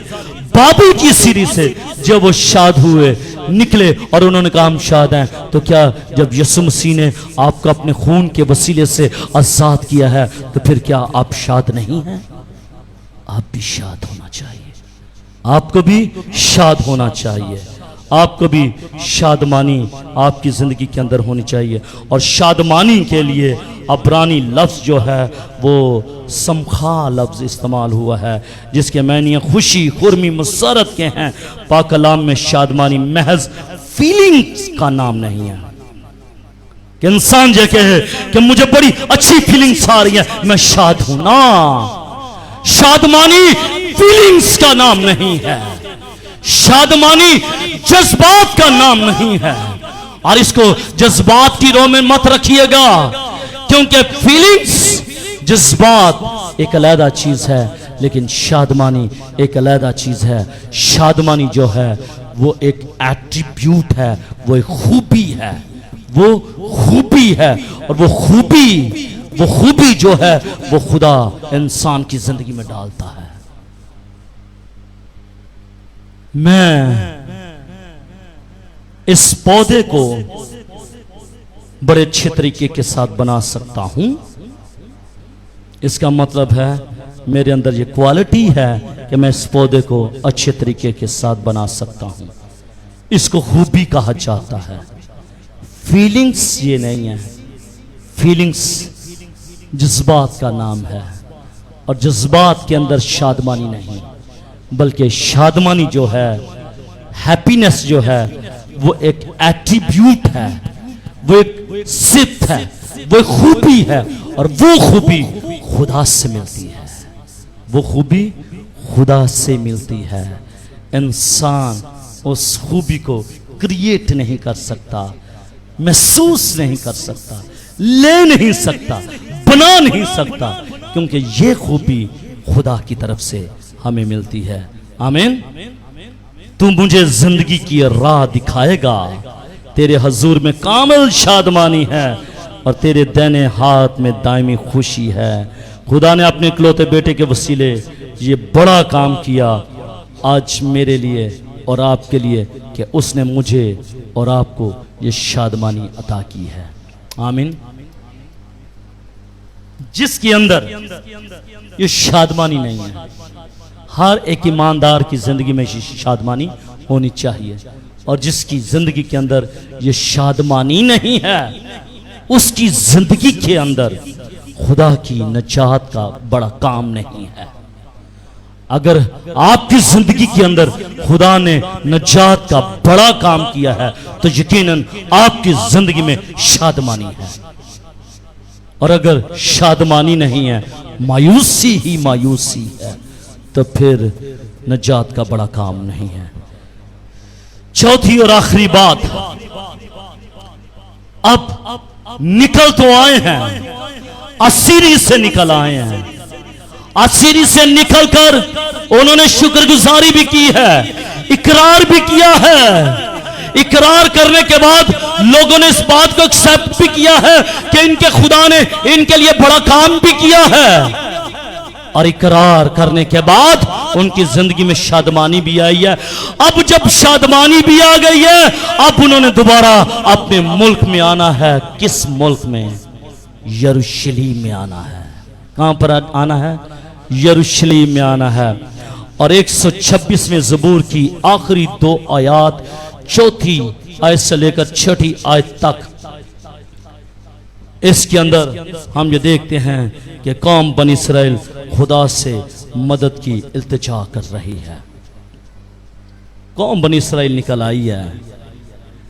बाबुल की सीरी से जब वो शाद हुए निकले और उन्होंने कहा हम शाद हैं, तो क्या जब यीशु मसीह ने आपको अपने खून के वसीले से आजाद किया है तो फिर क्या आप शाद नहीं हैं? आप भी शाद होना चाहिए। आपको भी शाद होना चाहिए। आपको भी शादमानी आपकी जिंदगी के अंदर होनी चाहिए। और शादमानी के लिए अब्रानी लफ्ज जो है वो समखा लफ्ज इस्तेमाल हुआ है, जिसके मायने खुशी, खुरमी, मुसरत के हैं। पाक कलाम में शादमानी महज फीलिंग्स का नाम नहीं है कि इंसान जो कहे कि मुझे बड़ी अच्छी फीलिंग्स आ रही है, मैं शाद हूं ना। शादमानी फीलिंग्स का नाम नहीं है। शादमानी जज्बात का नाम नहीं है। और इसको जज्बात की रो में मत रखिएगा, क्योंकि फीलिंग्स, जज्बात एक अलग चीज है, लेकिन शादमानी एक अलग चीज है। शादमानी जो है वो एक एट्रीब्यूट है, वो एक खूबी है, वो खूबी है। और वो खूबी जो है वो खुदा इंसान की जिंदगी में डालता है। मैं इस पौधे को बड़े अच्छे तरीके के साथ बना सकता हूं। इसका मतलब है मेरे अंदर ये क्वालिटी है कि मैं इस पौधे को अच्छे तरीके के साथ बना सकता हूं। इसको खूबी कहा जाता है। फीलिंग्स ये नहीं है। फीलिंग्स जज्बात का नाम है, और जज्बात के अंदर शादमानी नहीं, बल्कि शादमानी जो है, हैप्पीनेस जो है, वो एक एट्रीब्यूट है, वो एक सिद्ध है, वो एक खूबी है। और वो खूबी खुदा से मिलती है। वो खूबी खुदा से मिलती है। इंसान उस खूबी को क्रिएट नहीं कर सकता, महसूस नहीं कर सकता, ले नहीं सकता, बना नहीं सकता, क्योंकि ये खूबी खुदा की तरफ से हमें मिलती है। आमीन। तू मुझे जिंदगी की राह दिखाएगा, तेरे हजूर में कामिल शादमानी है, और तेरे दाहिने हाथ में दायमी खुशी है। खुदा ने अपने इकलौते बेटे के वसीले ये बड़ा काम किया आज मेरे लिए और आपके लिए, कि उसने मुझे और आपको ये शादमानी अता की है। आमीन। जिसके अंदर ये शादमानी नहीं है, हर एक ईमानदार की जिंदगी में शादमानी होनी चाहिए। और जिसकी जिंदगी के अंदर ये शादमानी नहीं है, उसकी जिंदगी के अंदर खुदा की नजात का बड़ा काम नहीं है। अगर आपकी जिंदगी के अंदर खुदा ने नजात का बड़ा काम किया है, तो यकीनन आपकी जिंदगी में शादमानी है। और अगर शादमानी नहीं है, मायूसी ही मायूसी है, तो फिर नजात का बड़ा काम नहीं है। चौथी और आखिरी बात, अब निकल तो आए हैं, असीरी से निकल आए हैं। असीरी से निकलकर उन्होंने शुक्रगुजारी भी की है, इकरार भी किया है। इकरार करने के बाद लोगों ने इस बात को एक्सेप्ट भी किया है कि इनके खुदा ने इनके लिए बड़ा काम भी किया है। और इकरार करने के बाद उनकी जिंदगी में शादमानी भी आई है। अब जब शादमानी भी आ गई है, अब उन्होंने दोबारा अपने मुल्क में आना है। किस मुल्क में? यरूशलेम में आना है। कहां पर आना है? यरूशलेम में आना है। और 126वें ज़बूर की आखिरी 2 आयत, चौथी आयत से लेकर छठी आयत तक इसके अंदर हम ये देखते हैं कि कौम बनी इसराइल खुदा से मदद की इल्तिजा कर रही है। कौम बनी इसराइल निकल आई है,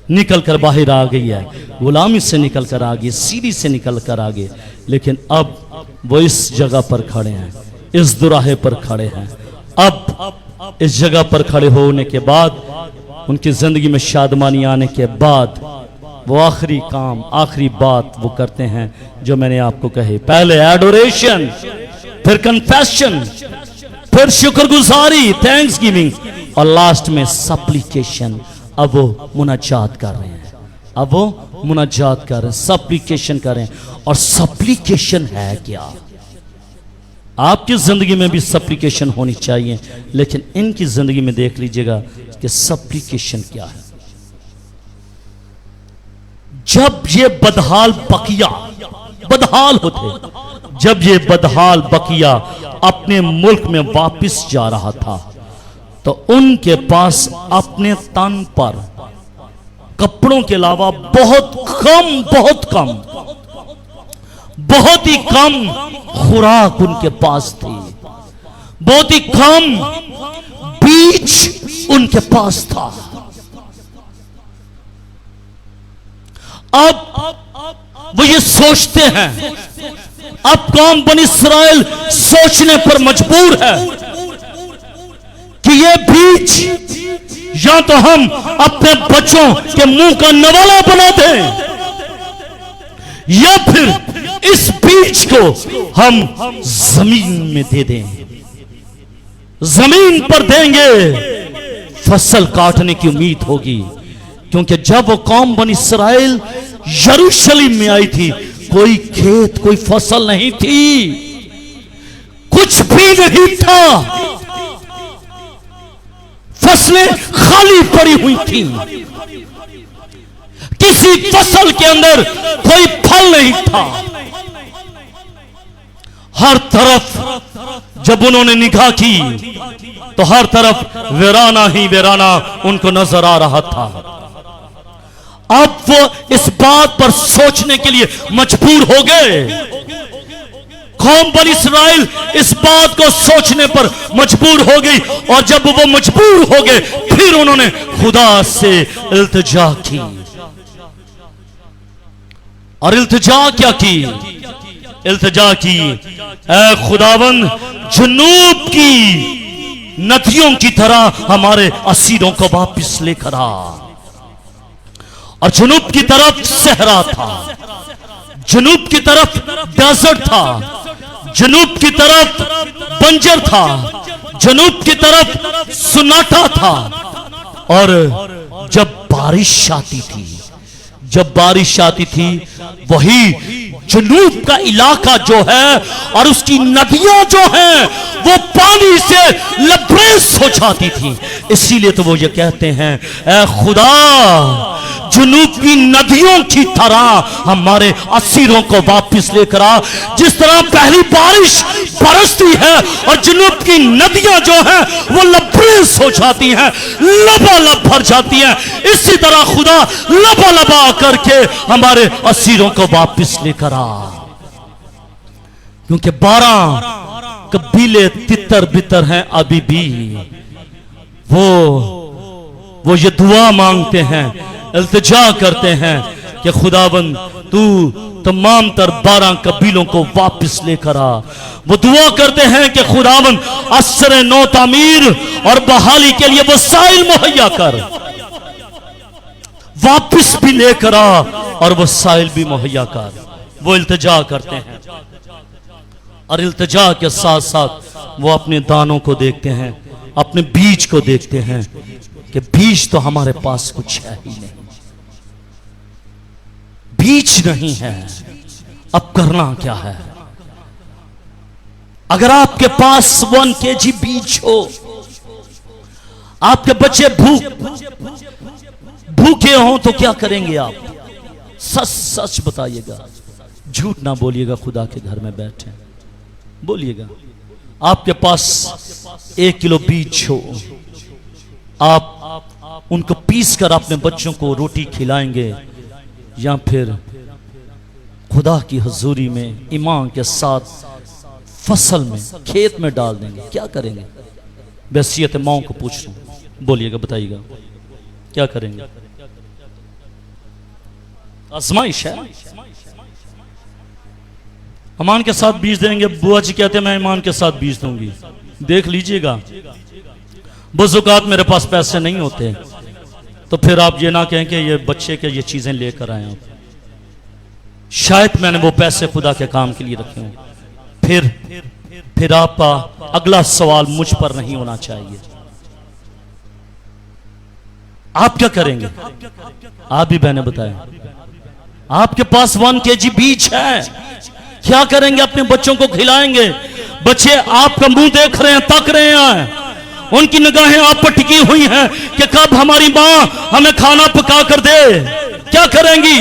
निकल कर बाहर आ गई है, गुलामी से निकल कर आ गई, सीरी से निकल कर आ गई, लेकिन अब वो इस जगह पर खड़े हैं, इस दुराहे पर खड़े हैं। अब इस जगह पर खड़े होने के बाद, उनकी जिंदगी में शादमानी आने के बाद, वो आखिरी काम, आखिरी बात वो करते हैं जो मैंने आपको कही। पहले एडोरेशन, फिर कन्फेशन, फिर शुक्रगुजारी, थैंक्स गिविंग, और लास्ट में सप्लीकेशन। अब वो मुनाजात कर रहे हैं, अब वो मुनाजात कर रहे हैं, सप्लीकेशन कर रहे हैं। और सप्लीकेशन है क्या? आपकी जिंदगी में भी सप्लीकेशन होनी चाहिए, लेकिन इनकी जिंदगी में देख लीजिएगा कि सप्लीकेशन क्या है। जब ये बदहाल बकिया, बदहाल होते, जब ये बदहाल बकिया अपने मुल्क में वापस जा रहा था, तो उनके पास अपने तन पर कपड़ों के अलावा बहुत कम, बहुत ही कम खुराक उनके पास थी, बहुत ही कम बीज उनके पास था। अब वो ये सोचते हैं, अब कौम बनी इसराइल सोचने पर मजबूर है कि ये बीज या तो हम अपने बच्चों के मुंह का नवाला बना दें, या फिर इस बीज को हम जमीन में दे दें, जमीन पर देंगे, फसल काटने की उम्मीद होगी। क्योंकि जब वो कौम बनी इसराइल यरूशलेम में आई थी, कोई खेत, कोई फसल नहीं थी, कुछ भी नहीं था, फसलें खाली पड़ी हुई थी, किसी फसल के अंदर कोई फल नहीं था। हर तरफ जब उन्होंने निगाह की तो हर तरफ वीराना ही वीराना उनको नजर आ रहा था। अब वो इस बात पर सोचने के लिए मजबूर हो गए, कौम बनी इसराइल इस बात को सोचने पर मजबूर हो गई, और जब वो मजबूर हो गए फिर उन्होंने खुदा से इल्तिजा की। और इल्तिजा क्या की? इल्तिजा की, ऐ खुदावंद, जनूब की नदियों की तरह हमारे असीरों को वापस लेकर आ। और जनूब की तरफ सहरा था, जनूब की तरफ डेजर्ट था, जनूब की तरफ बंजर था, जनूब की तरफ सुनाटा था। और जब बारिश आती थी, जब बारिश आती थी, वही जनूब का इलाका जो है और उसकी नदियां जो हैं वो पानी से लबरेज हो जाती थी। इसीलिए तो वो ये कहते हैं, ऐ खुदा, जनूब की नदियों की तरह हमारे असीरों को वापस लेकर आ। जिस तरह पहली बारिश बरसती है और जनूब की नदियां जो हैं वो लबरेज हो जाती हैं, लबालब भर जाती हैं, इसी तरह खुदा लबालबा करके हमारे असीरों को वापस लेकर आ। क्योंकि 12 कबीले तितर बितर हैं अभी भी, वो ये दुआ मांगते हैं, इल्तिजा करते हैं कि खुदाबंद तू तमाम तर 12 कबीलों को वापस लेकर आ। वो दुआ करते हैं कि खुदाबंद असर नौ तामीर और बहाली के लिए वसाइल मुहैया कर, वापस भी लेकर आ और वसाइल भी मुहैया कर। वो इल्तिजा करते हैं, और इल्तिजा के साथ साथ वो अपने दानों को देखते हैं, अपने बीज को देखते हैं कि बीज तो हमारे पास कुछ है ही नहीं, बीज नहीं है, अब करना क्या है? अगर आपके पास 1 kg बीज हो, आपके बच्चे भूखे हो तो क्या करेंगे आप? सच सच बताइएगा, झूठ ना बोलिएगा। खुदा के घर में बैठे बोलिएगा, आपके पास 1 किलो बीज हो, आप उनको पीस कर अपने बच्चों को रोटी खिलाएंगे या फिर खुदा की हुजूरी में ईमान के साथ फसल में, खेत में डाल देंगे, क्या करेंगे? वसीयत माओ को पूछ रहा हूं, बोलिएगा, बताइएगा क्या करेंगे? आजमाइश है। ईमान के साथ बीज देंगे। बुआ जी कहते हैं मैं ईमान के साथ बीज दूंगी। देख लीजिएगा, बुज़ुर्गात मेरे पास पैसे नहीं होते, तो फिर आप ये ना कहें कि ये बच्चे के ये चीजें लेकर आए आप। शायद मैंने वो पैसे खुदा के काम के लिए रखे हों। फिर आपका अगला सवाल मुझ पर नहीं होना चाहिए। आप क्या करेंगे? आप भी बहने बताएं। आपके पास 1 kg बीज है, क्या करेंगे? अपने बच्चों को खिलाएंगे। बच्चे आपका मुंह देख रहे हैं, तक रहे हैं, उनकी निगाहें आप पर टिकी हुई हैं कि कब हमारी मां हमें खाना पका कर दे। क्या करेंगी?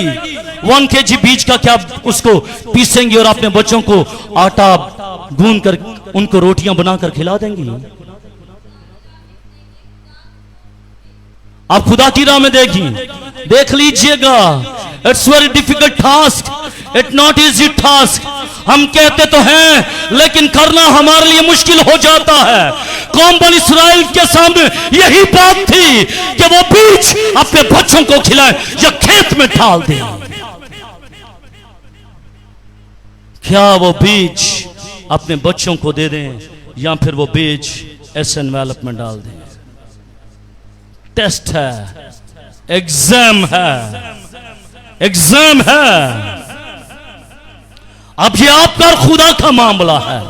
1 kg बीज का क्या उसको पीसेंगी और अपने बच्चों को आटा गूंद कर उनको रोटियां बनाकर खिला देंगी। आप खुदा की राह में देख लीजिएगा। It's very difficult task, it not easy task. हम कहते तो हैं लेकिन करना हमारे लिए मुश्किल हो जाता है। कौम बनी इस्राएल के सामने यही बात थी कि वो बीज अपने बच्चों को खिलाए या खेत में डाल दे। क्या वो बीज अपने बच्चों को दे दें या फिर वो बीज ऐसे एनवेलप में डाल दें? टेस्ट है, एग्जाम है। अब ये आपका खुदा का मामला है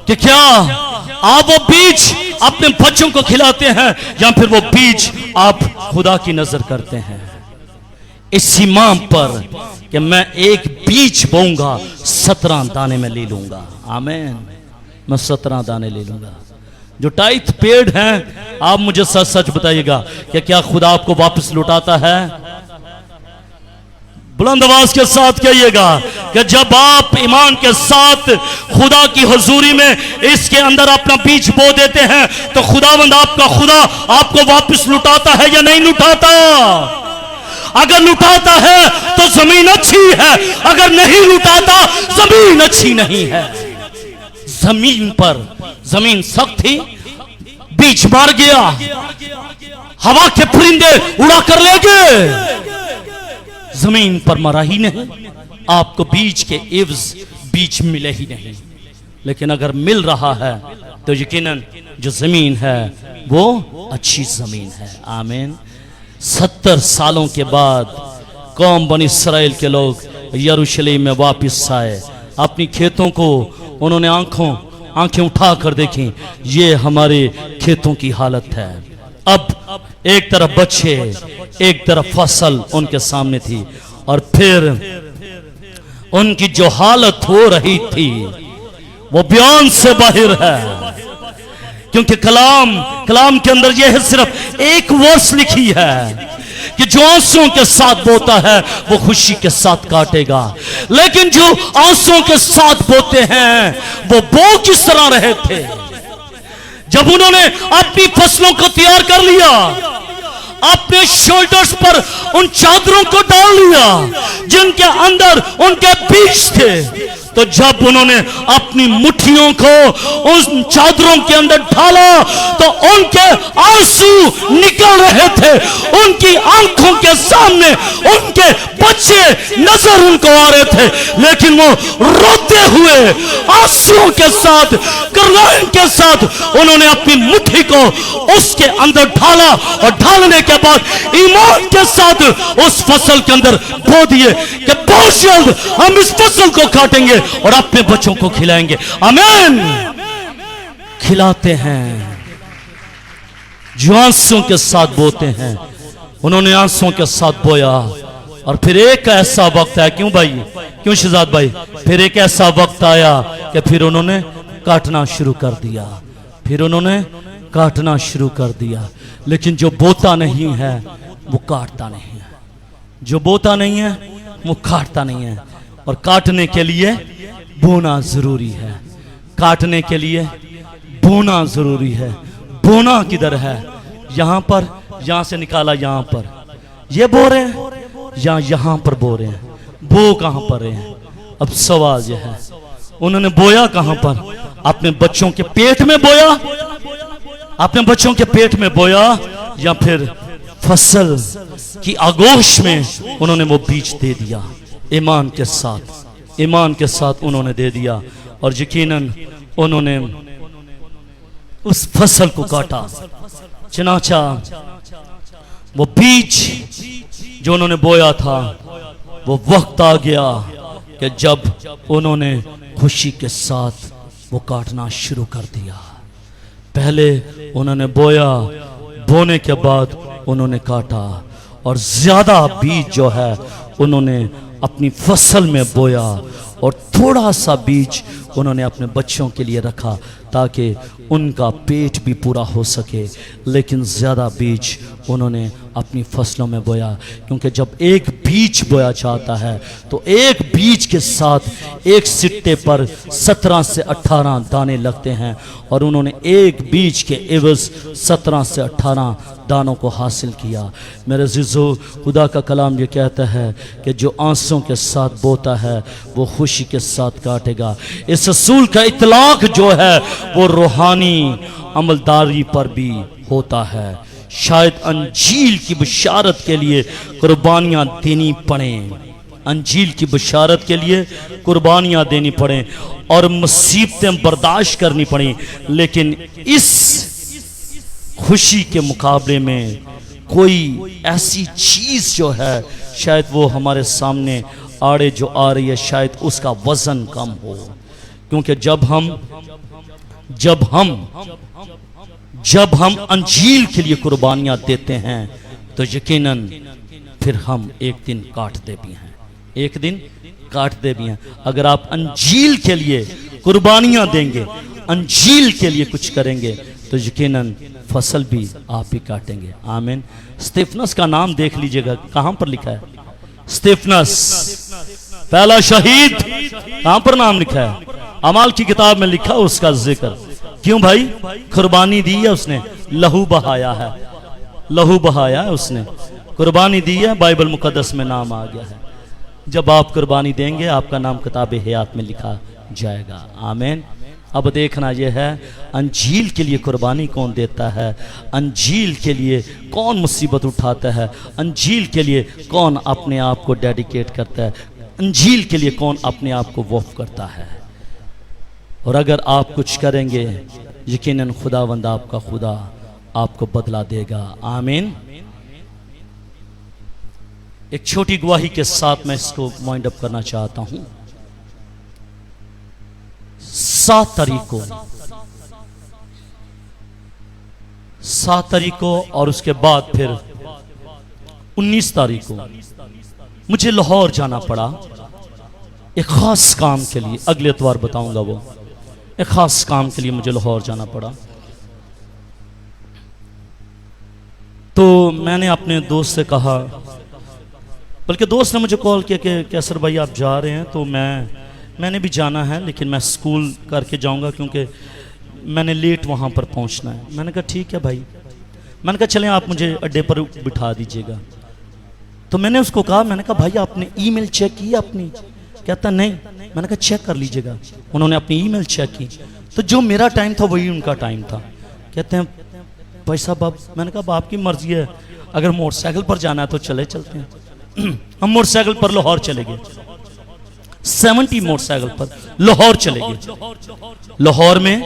कि क्या आप वो बीज अपने बच्चों को खिलाते हैं या फिर वो बीज आप खुदा की नजर करते हैं इस इमाम पर कि मैं एक बीज बोऊंगा 17 दाने में ले लूंगा। आमीन। मैं 17 दाने ले लूंगा। जो टाइथ पेड़ हैं, आप मुझे सच सच बताइएगा कि क्या खुदा आपको वापस लौटाता है? बुलंद आवाज के साथ कहिएगा कि जब आप ईमान के साथ खुदा की हुजूरी में इसके अंदर अपना बीज बो देते हैं तो खुदावंद आपका खुदा आपको वापस लुटाता है या नहीं लुटाता? अगर लुटाता है तो जमीन अच्छी है, अगर नहीं लुटाता जमीन अच्छी नहीं है। जमीन सख्त थी, बीज मार गया, हवा के परिंदे उड़ा कर ले गए, जमीन पर मरा ही नहीं। आपको बीज के एवज बीज मिले ही नहीं। लेकिन अगर मिल रहा है तो यकीनन जो जमीन है वो अच्छी जमीन है। आमीन। 70 सालों के बाद कौम बनी इस्राएल के लोग यरूशलेम में वापस आए। अपनी खेतों को उन्होंने आंखें उठा कर देखी, ये हमारे खेतों की हालत है। अब एक तरफ बच्चे, एक तरफ फसल उनके सामने थी, और फिर उनकी जो हालत हो रही थी वो बयान से बाहर है। क्योंकि कलाम के अंदर यह सिर्फ एक वर्स लिखी है कि जो आंसुओं के साथ बोता है वो खुशी के साथ काटेगा। लेकिन जो आंसुओं के साथ बोते हैं वो बो किस तरह रहे थे? जब उन्होंने अपनी फसलों को तैयार कर लिया, अपने शोल्डर्स पर उन चादरों को डाल लिया जिनके अंदर उनके बीज थे, तो जब उन्होंने अपनी मुट्ठियों को उन चादरों के अंदर डाला तो उनके आंसू निकल रहे थे। उनकी आंखों के सामने उनके बच्चे नजर उनको आ रहे थे, लेकिन वो रोते हुए आंसुओं के साथ, करलाइन के साथ उन्होंने अपनी मुट्ठी को उसके अंदर डाला, और डालने के बाद ईमान के साथ उस फसल के अंदर बो दिए कि बहुत जल्द हम इस फसल को काटेंगे और अपने बच्चों को खिलाएंगे। आमीन। खिलाते हैं जो आंसुओं के साथ बोते हैं। उन्होंने आंसुओं के साथ बोया, और फिर एक ऐसा वक्त आया, क्यों भाई, क्यों शहजाद भाई, फिर एक ऐसा वक्त आया कि फिर उन्होंने काटना शुरू कर दिया। फिर उन्होंने काटना शुरू कर दिया। लेकिन जो बोता नहीं है वो काटता नहीं है, जो बोता नहीं है वो काटता नहीं है। और काटने के लिए बोना जरूरी है, काटने के लिए बोना जरूरी है। बोना किधर है? यहां पर, यहां से निकाला यहां पर, ये बो रहे हैं या यहां पर बो रहे हैं? बो कहां पर रहे हैं? अब सवाल यह है, उन्होंने बोया कहां पर? अपने बच्चों के पेट में बोया? अपने बच्चों के पेट में बोया या फिर फसल की आगोश में उन्होंने वो बीज दे दिया? ईमान के साथ उन्होंने दे दिया और यकीनन उन्होंने उस फसल को काटा। चनाचा वो बीज जो उन्होंने बोया था, वो वक्त आ गया कि जब उन्होंने खुशी के साथ वो काटना शुरू कर दिया। पहले उन्होंने बोया, बोने के बाद उन्होंने काटा और ज्यादा बीज जो है उन्होंने अपनी फसल में बोया और थोड़ा सा बीज उन्होंने अपने बच्चों के लिए रखा ताकि उनका पेट भी पूरा हो सके। लेकिन ज़्यादा बीज उन्होंने अपनी फसलों में बोया, क्योंकि जब एक बीज बोया जाता है तो एक बीज के साथ एक सिट्टे पर 17 से 18 दाने लगते हैं और उन्होंने एक बीज के एवज 17 से 18 दानों को हासिल किया। मेरे ज़िज़ो, खुदा का कलाम ये कहता है कि जो आंसुओं के साथ बोता है वो खुशी के साथ काटेगा। इस रसूल का इतलाक जो है वो रूहानी अमलदारी पर भी होता है। शायद अंजील की बशारत के लिए कुर्बानियां देनी पड़े, अंजील की बशारत के लिए कुर्बानियां देनी पड़े और मुसीबतें बर्दाश्त करनी पड़े, लेकिन इस खुशी के मुकाबले में कोई ऐसी चीज जो है शायद वो हमारे सामने आड़े जो आ रही है, शायद उसका वजन कम हो। क्योंकि जब हम अंजील के लिए कुर्बानियां देते हैं तो यकीनन फिर हम एक दिन काटते भी हैं, एक दिन काटते भी हैं। अगर आप अंजील के लिए कुर्बानियां देंगे, अंजील के लिए कुछ करेंगे तो यकीनन फसल भी आप ही काटेंगे। आमीन। स्तेफनस का नाम देख लीजिएगा, कहां पर लिखा है? स्तेफनस पहला शहीद, कहां पर नाम लिखा है? अमाल की किताब में लिखा उसका जिक्र। क्यों भाई? कुर्बानी दी है उसने, लहू बहाया है, लहू बहाया है उसने, कुर्बानी दी है, बाइबल मुकद्दस में नाम आ गया है। जब आप कुर्बानी देंगे आपका नाम किताब हयात में लिखा जाएगा। आमीन। अब देखना यह है अंजील के लिए कुर्बानी कौन देता है, अंजील के लिए कौन मुसीबत उठाता है, अंजील के लिए कौन अपने आप को डेडिकेट करता है, अंजील के लिए कौन अपने आप को वफ़ करता है। और अगर आप कुछ करेंगे यकीनन खुदावंद आपका खुदा आपको बदला देगा। आमीन। एक छोटी गवाही के साथ मैं इसको वाइंड अप करना चाहता हूं। 7 तारीख को और उसके बाद फिर 19 तारीख को मुझे लाहौर जाना पड़ा एक खास काम के लिए। अगले इतवार बताऊंगा वो, एक खास काम के लिए मुझे लाहौर जाना पड़ा। तो मैंने अपने दोस्त से कहा, बल्कि दोस्त ने मुझे कॉल किया कि कैसर भाई आप जा रहे हैं? तो मैंने भी जाना है, लेकिन मैं स्कूल करके जाऊंगा क्योंकि मैंने लेट वहाँ पर पहुँचना है। मैंने कहा ठीक है भाई। मैंने कहा चलें आप मुझे अड्डे पर बिठा दीजिएगा। तो मैंने उसको कहा, मैंने कहा भाई आपने ईमेल चेक की अपनी? कहता नहीं। मैंने कहा चेक कर लीजिएगा। उन्होंने अपनी ईमेल चेक की तो जो मेरा टाइम था वही उनका टाइम था। कहते हैं भाई साहब आप, मैंने कहा आपकी मर्जी है, अगर मोटरसाइकिल पर जाना है तो चलते हैं। हम मोटरसाइकिल पर लाहौर चले गए, 70 मोटरसाइकिल पर लाहौर चले गए। लाहौर में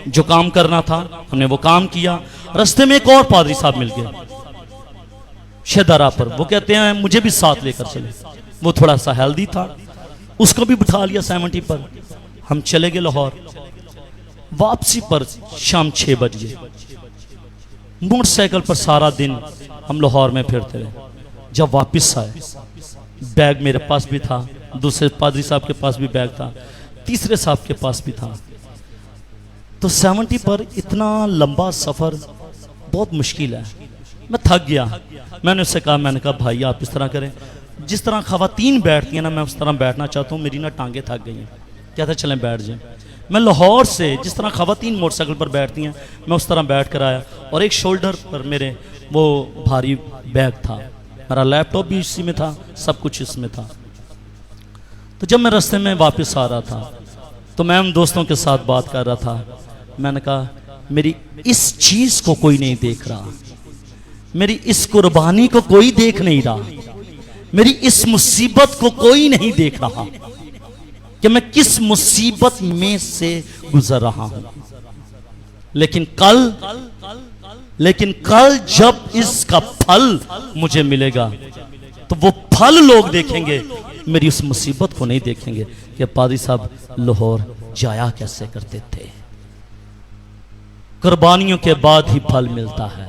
जो काम करना था हमने वो काम किया। रास्ते में एक और पादरी साहब मिल गए शेदारा पर। वो कहते हैं मुझे भी साथ लेकर चले। वो थोड़ा सा हेल्दी था, उसको भी बिठा लिया 70 पर। हम चले गए लाहौर। वापसी पर शाम 6 बजे मोटरसाइकिल पर सारा दिन हम लाहौर में फिरते रहे। जब वापस आए बैग मेरे पास भी था, दूसरे पादरी साहब के पास भी बैग था, तीसरे साहब के पास भी था। तो 70 पर इतना लंबा सफ़र बहुत मुश्किल है। मैं थक गया। मैंने उससे कहा, मैंने कहा भाई आप इस तरह करें, जिस तरह ख़वातीन बैठती हैं ना मैं उस तरह बैठना चाहता हूँ, मेरी ना टांगे थक गई हैं। कहता चलें बैठ जाएं। मैं लाहौर से जिस तरह ख़वातीन मोटरसाइकिल पर बैठती हैं मैं उस तरह बैठ कर आया और एक शोल्डर पर मेरे वो भारी बैग था, मेरा लैपटॉप भी इसी में था, सब कुछ इसमें था। तो जब मैं रास्ते में वापस आ रहा था तो मैं उन दोस्तों के साथ बात कर रहा था। मैंने कहा मेरी इस चीज को कोई नहीं देख रहा, मेरी इस कुर्बानी को कोई देख नहीं रहा, मेरी इस मुसीबत को कोई नहीं देख रहा कि मैं किस मुसीबत में से गुजर रहा हूं। लेकिन कल जब इसका फल मुझे मिलेगा तो वो फल लोग देखेंगे, मेरी उस मुसीबत को नहीं देखेंगे कि पादी साहब लाहौर जाया कैसे करते थे। कुर्बानियों के बाद ही फल मिलता है।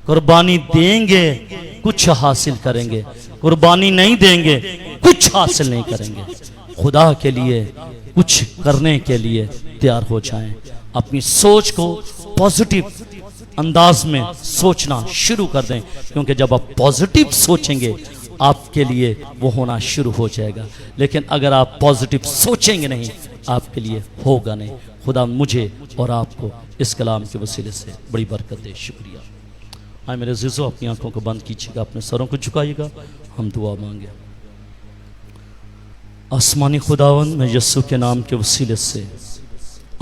कुर्बानी देंगे कुछ हासिल करेंगे, कुर्बानी नहीं देंगे कुछ हासिल नहीं करेंगे। खुदा के लिए कुछ करने के लिए तैयार हो जाएं। अपनी सोच को पॉजिटिव अंदाज में सोचना शुरू कर दें, क्योंकि जब आप पॉजिटिव सोचेंगे आपके लिए वो होना शुरू हो जाएगा। लेकिन अगर आप पॉजिटिव सोचेंगे नहीं, आपके लिए होगा नहीं। खुदा मुझे और आपको इस कलाम के वसीले से बड़ी बरकत दे। शुक्रिया। आए मेरे अज़ीज़ों, अपनी आंखों को बंद कीजिएगा, अपने सरों को झुकाइएगा, हम दुआ मांगे। आसमानी खुदावन, मैं यस्सु के नाम के वसीले से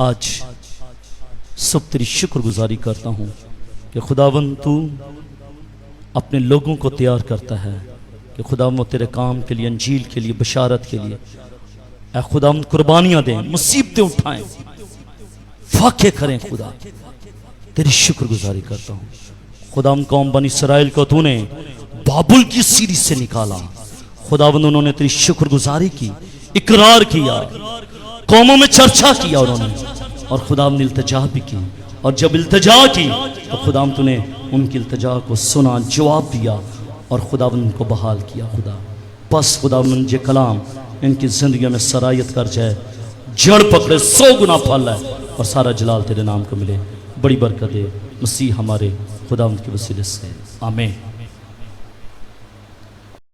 आज सब तेरी शुक्रगुजारी करता हूँ कि खुदावन तू अपने लोगों को तैयार करता है कि खुदावन वो तेरे काम के लिए, अंजील के लिए, बशारत के लिए ऐ खुदावन कुर्बानियाँ दें, मुसीबतें उठाएं, फाके करें। खुदा तेरी शुक्रगुजारी करता हूँ। खुदावन कौम बनी इसराइल को तूने बाबुल की सीरी से निकाला। खुदावन उन्होंने तेरी शुक्रगुजारी की, इकरार किया, कौमों में चर्चा किया उन्होंने, और खुदावन ने इल्तिजा भी की। और जब इल्तिजा की तो खुदावन तूने उनकी इल्तिजा को सुना, जवाब दिया और खुदावन उनको बहाल किया। खुदा बस खुदावन ये कलाम इनकी ज़िंदगी में सरायत कर जाए, जड़ पकड़े, 100 गुना फल है और सारा जलाल तेरे नाम को मिले। बड़ी बरकत दे मसीह हमारे खुदावंद के वसीले से, आमीन।